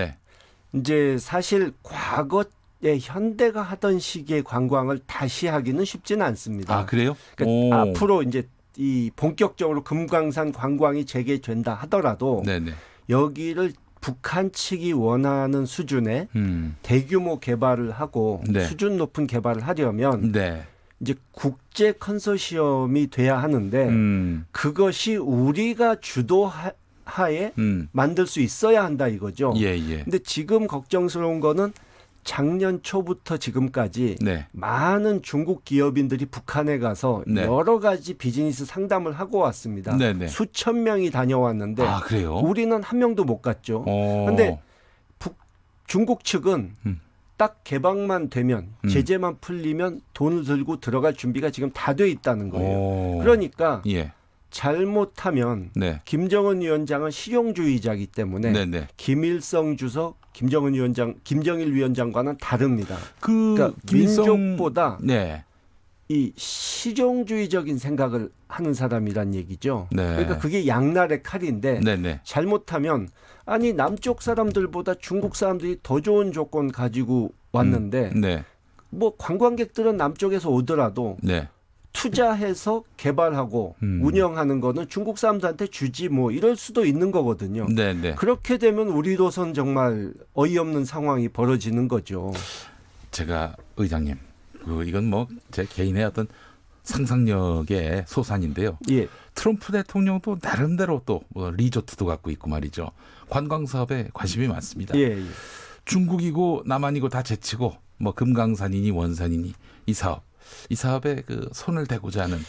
이제 사실 과거 현대가 하던 식의 관광을 다시 하기는 쉽지는 않습니다. 아, 그래요? 그러니까 앞으로 이제 이 본격적으로 금강산 관광이 재개된다 하더라도 네네. 여기를 북한 측이 원하는 수준의 대규모 개발을 하고 네. 수준 높은 개발을 하려면 네. 이제 국제 컨소시엄이 돼야 하는데 그것이 우리가 주도하에 만들 수 있어야 한다 이거죠. 예, 예. 근데 지금 걱정스러운 거는 작년 초부터 지금까지 네. 많은 중국 기업인들이 북한에 가서 네. 여러 가지 비즈니스 상담을 하고 왔습니다. 네네. 수천 명이 다녀왔는데 아, 그래요? 우리는 한 명도 못 갔죠. 그런데 중국 측은 딱 개방만 되면 제재만 풀리면 돈을 들고 들어갈 준비가 지금 다 돼 있다는 거예요. 그러니까 예. 잘못하면 네. 김정은 위원장은 실용주의자이기 때문에 네네. 김일성 주석, 김정일 위원장과는 다릅니다. 그러니까 김일성... 민족보다 네. 이 실용주의적인 생각을 하는 사람이란 얘기죠. 네. 그러니까 그게 양날의 칼인데 네네. 잘못하면 아니 남쪽 사람들보다 중국 사람들이 더 좋은 조건 가지고 왔는데 네. 뭐 관광객들은 남쪽에서 오더라도 네. 투자해서 개발하고 운영하는 거는 중국 사람들한테 주지 뭐 이럴 수도 있는 거거든요. 네네. 그렇게 되면 우리로선 정말 어이없는 상황이 벌어지는 거죠. 제가 의장님, 이건 뭐 제 개인의 어떤 상상력의 소산인데요. 예. 트럼프 대통령도 나름대로 또 뭐 리조트도 갖고 있고 말이죠. 관광 사업에 관심이 많습니다. 예, 예. 중국이고 남한이고 다 제치고 뭐 금강산이니 원산이니 이 사업에 그 손을 대고자 하는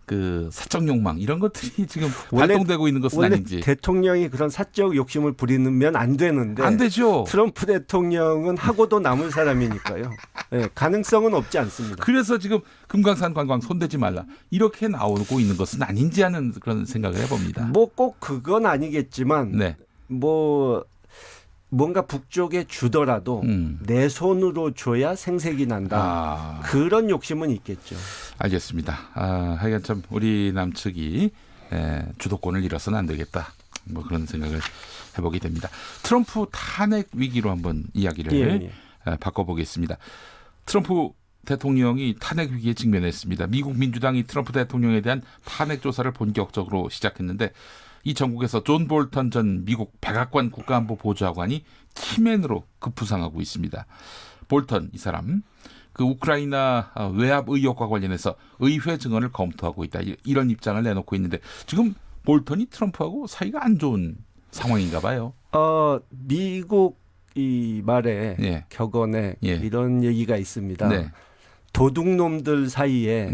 그 사적 욕망 이런 것들이 지금 발동되고 있는 것은 원래 아닌지. 대통령이 그런 사적 욕심을 부리면 안 되는데 안 되죠. 트럼프 대통령은 하고도 남을 사람이니까요. 네, 가능성은 없지 않습니다. 그래서 지금 금강산 관광 손대지 말라 이렇게 나오고 있는 것은 아닌지 하는 그런 생각을 해봅니다. 뭐 꼭 그건 아니겠지만 네. 뭐 뭔가 북쪽에 주더라도 내 손으로 줘야 생색이 난다. 그런 욕심은 있겠죠. 알겠습니다. 하여간 참 우리 남측이 주도권을 잃어서는 안 되겠다. 뭐 그런 생각을 해보게 됩니다. 트럼프 탄핵 위기로 한번 이야기를 바꿔보겠습니다. 트럼프 대통령이 탄핵 위기에 직면했습니다. 미국 민주당이 트럼프 대통령에 대한 탄핵 조사를 본격적으로 시작했는데 이 전국에서 존 볼턴 전 미국 백악관 국가안보 보좌관이 키맨으로 급부상하고 있습니다. 볼턴 이 사람 그 우크라이나 외압 의혹과 관련해서 의회 증언을 검토하고 있다. 이런 입장을 내놓고 있는데 지금 볼턴이 트럼프하고 사이가 안 좋은 상황인가 봐요. 미국 이 말에 격언에 이런 얘기가 있습니다. 네. 도둑놈들 사이에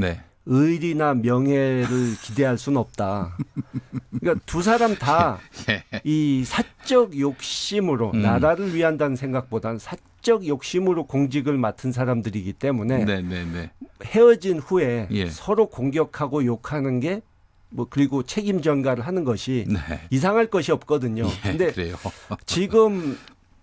의리나 명예를 기대할 수는 없다. 그러니까 두 사람 다 이 사적 욕심으로 나라를 위한다는 생각보다는 사적 욕심으로 공직을 맡은 사람들이기 때문에 헤어진 후에 서로 공격하고 욕하는 게 뭐 그리고 책임 전가를 하는 것이 이상할 것이 없거든요. 근데 지금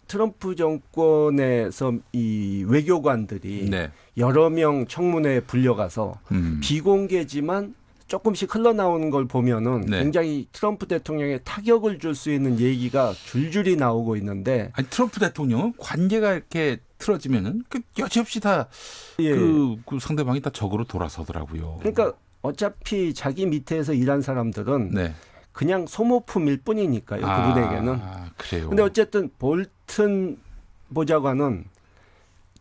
트럼프 정권에서 이 외교관들이 여러 명 청문회에 불려가서 비공개지만 조금씩 흘러나오는 걸 보면은 굉장히 트럼프 대통령에 타격을 줄 수 있는 얘기가 줄줄이 나오고 있는데 아니, 트럼프 대통령은 관계가 이렇게 틀어지면은 여지없이 다 그 상대방이 다 적으로 돌아서더라고요. 그러니까 어차피 자기 밑에서 일한 사람들은 그냥 소모품일 뿐이니까요. 그분에게는. 그래요. 근데 어쨌든 볼튼 보좌관은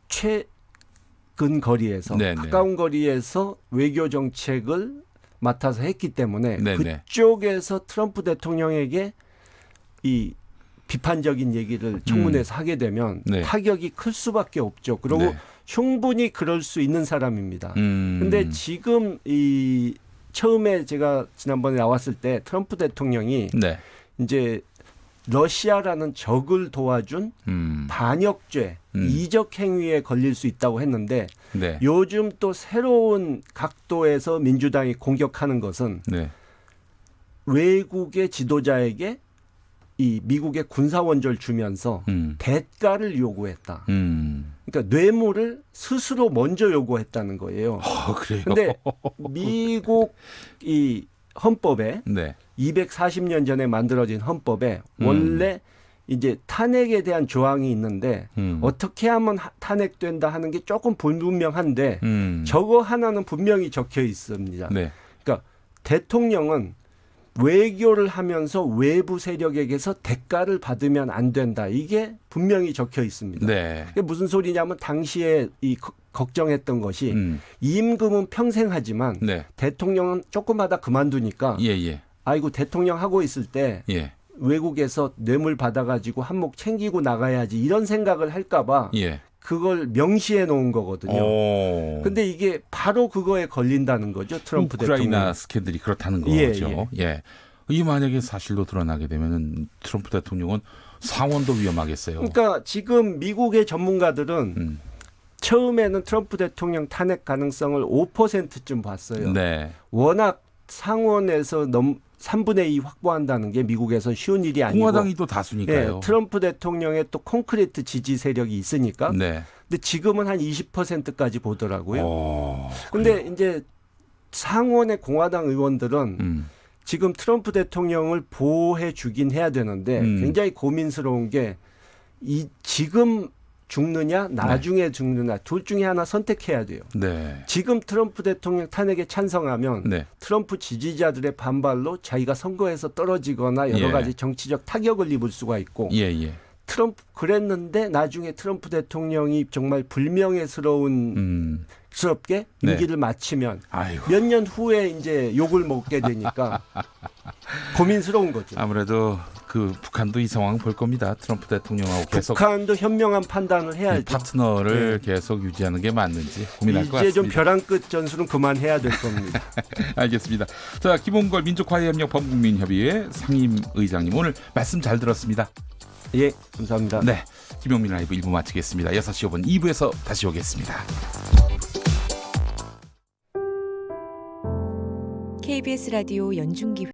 최근 거리에서 가까운 거리에서 외교 정책을 맡아서 했기 때문에 그쪽에서 트럼프 대통령에게 이 비판적인 얘기를 청문회에서 하게 되면 타격이 클 수밖에 없죠. 그리고 충분히 그럴 수 있는 사람입니다. 근데 지금 이 처음에 제가 지난번에 나왔을 때 트럼프 대통령이 이제 러시아라는 적을 도와준 반역죄, 이적 행위에 걸릴 수 있다고 했는데 요즘 또 새로운 각도에서 민주당이 공격하는 것은 외국의 지도자에게 이 미국의 군사 원조를 주면서 대가를 요구했다. 그러니까 뇌물을 스스로 먼저 요구했다는 거예요. 그래요? 근데 미국 이 헌법에 240년 전에 만들어진 헌법에 원래 이제 탄핵에 대한 조항이 있는데 어떻게 하면 탄핵된다 하는 게 조금 불분명한데 저거 하나는 분명히 적혀 있습니다. 네. 그러니까 대통령은 외교를 하면서 외부 세력에게서 대가를 받으면 안 된다. 이게 분명히 적혀 있습니다. 네. 그게 무슨 소리냐면 당시에 걱정했던 것이 임금은 평생 하지만 네. 대통령은 조금 하다 그만두니까 예. 아이고 대통령 하고 있을 때 예. 외국에서 뇌물 받아가지고 한몫 챙기고 나가야지 이런 생각을 할까봐 예. 그걸 명시해 놓은 거거든요. 근데 이게 바로 그거에 걸린다는 거죠. 트럼프 우크라이나 대통령. 스캔들이 그렇다는 거죠. 예. 이 만약에 사실로 드러나게 되면은 트럼프 대통령은 상원도 위험하겠어요. 그러니까 지금 미국의 전문가들은 처음에는 트럼프 대통령 탄핵 가능성을 5%쯤 봤어요. 네. 워낙 상원에서 3분의 2 확보한다는 게 미국에서 쉬운 일이 아니고. 공화당이 또 다수니까요. 네, 트럼프 대통령의 또 콘크리트 지지 세력이 있으니까. 네. 근데 지금은 한 20%까지 보더라고요. 근데 이제 상원의 공화당 의원들은 지금 트럼프 대통령을 보호해 주긴 해야 되는데 굉장히 고민스러운 게 지금 죽느냐 나중에 죽느냐 둘 중에 하나 선택해야 돼요. 네. 지금 트럼프 대통령 탄핵에 찬성하면 네. 트럼프 지지자들의 반발로 자기가 선거에서 떨어지거나 여러 가지 정치적 타격을 입을 수가 있고 트럼프 그랬는데 나중에 트럼프 대통령이 정말 불명예스러운 스럽게 임기를 마치면 몇 년 후에 이제 욕을 먹게 되니까 고민스러운 거죠. 아무래도 그 북한도 이 상황 볼 겁니다. 트럼프 대통령하고 계속 북한도 현명한 판단을 해야죠. 파트너를 계속 유지하는 게 맞는지 고민할 것 같습니다. 이제 좀 벼랑 끝 전술은 그만해야 될 겁니다. 알겠습니다. 자, 김홍걸 민족화해협력 범국민협의회 상임의장님 오늘 말씀 잘 들었습니다. 예, 감사합니다. 네, 김용민 라이브 1부 마치겠습니다. 6시 5분 2부에서 다시 오겠습니다. KBS 라디오 연중기획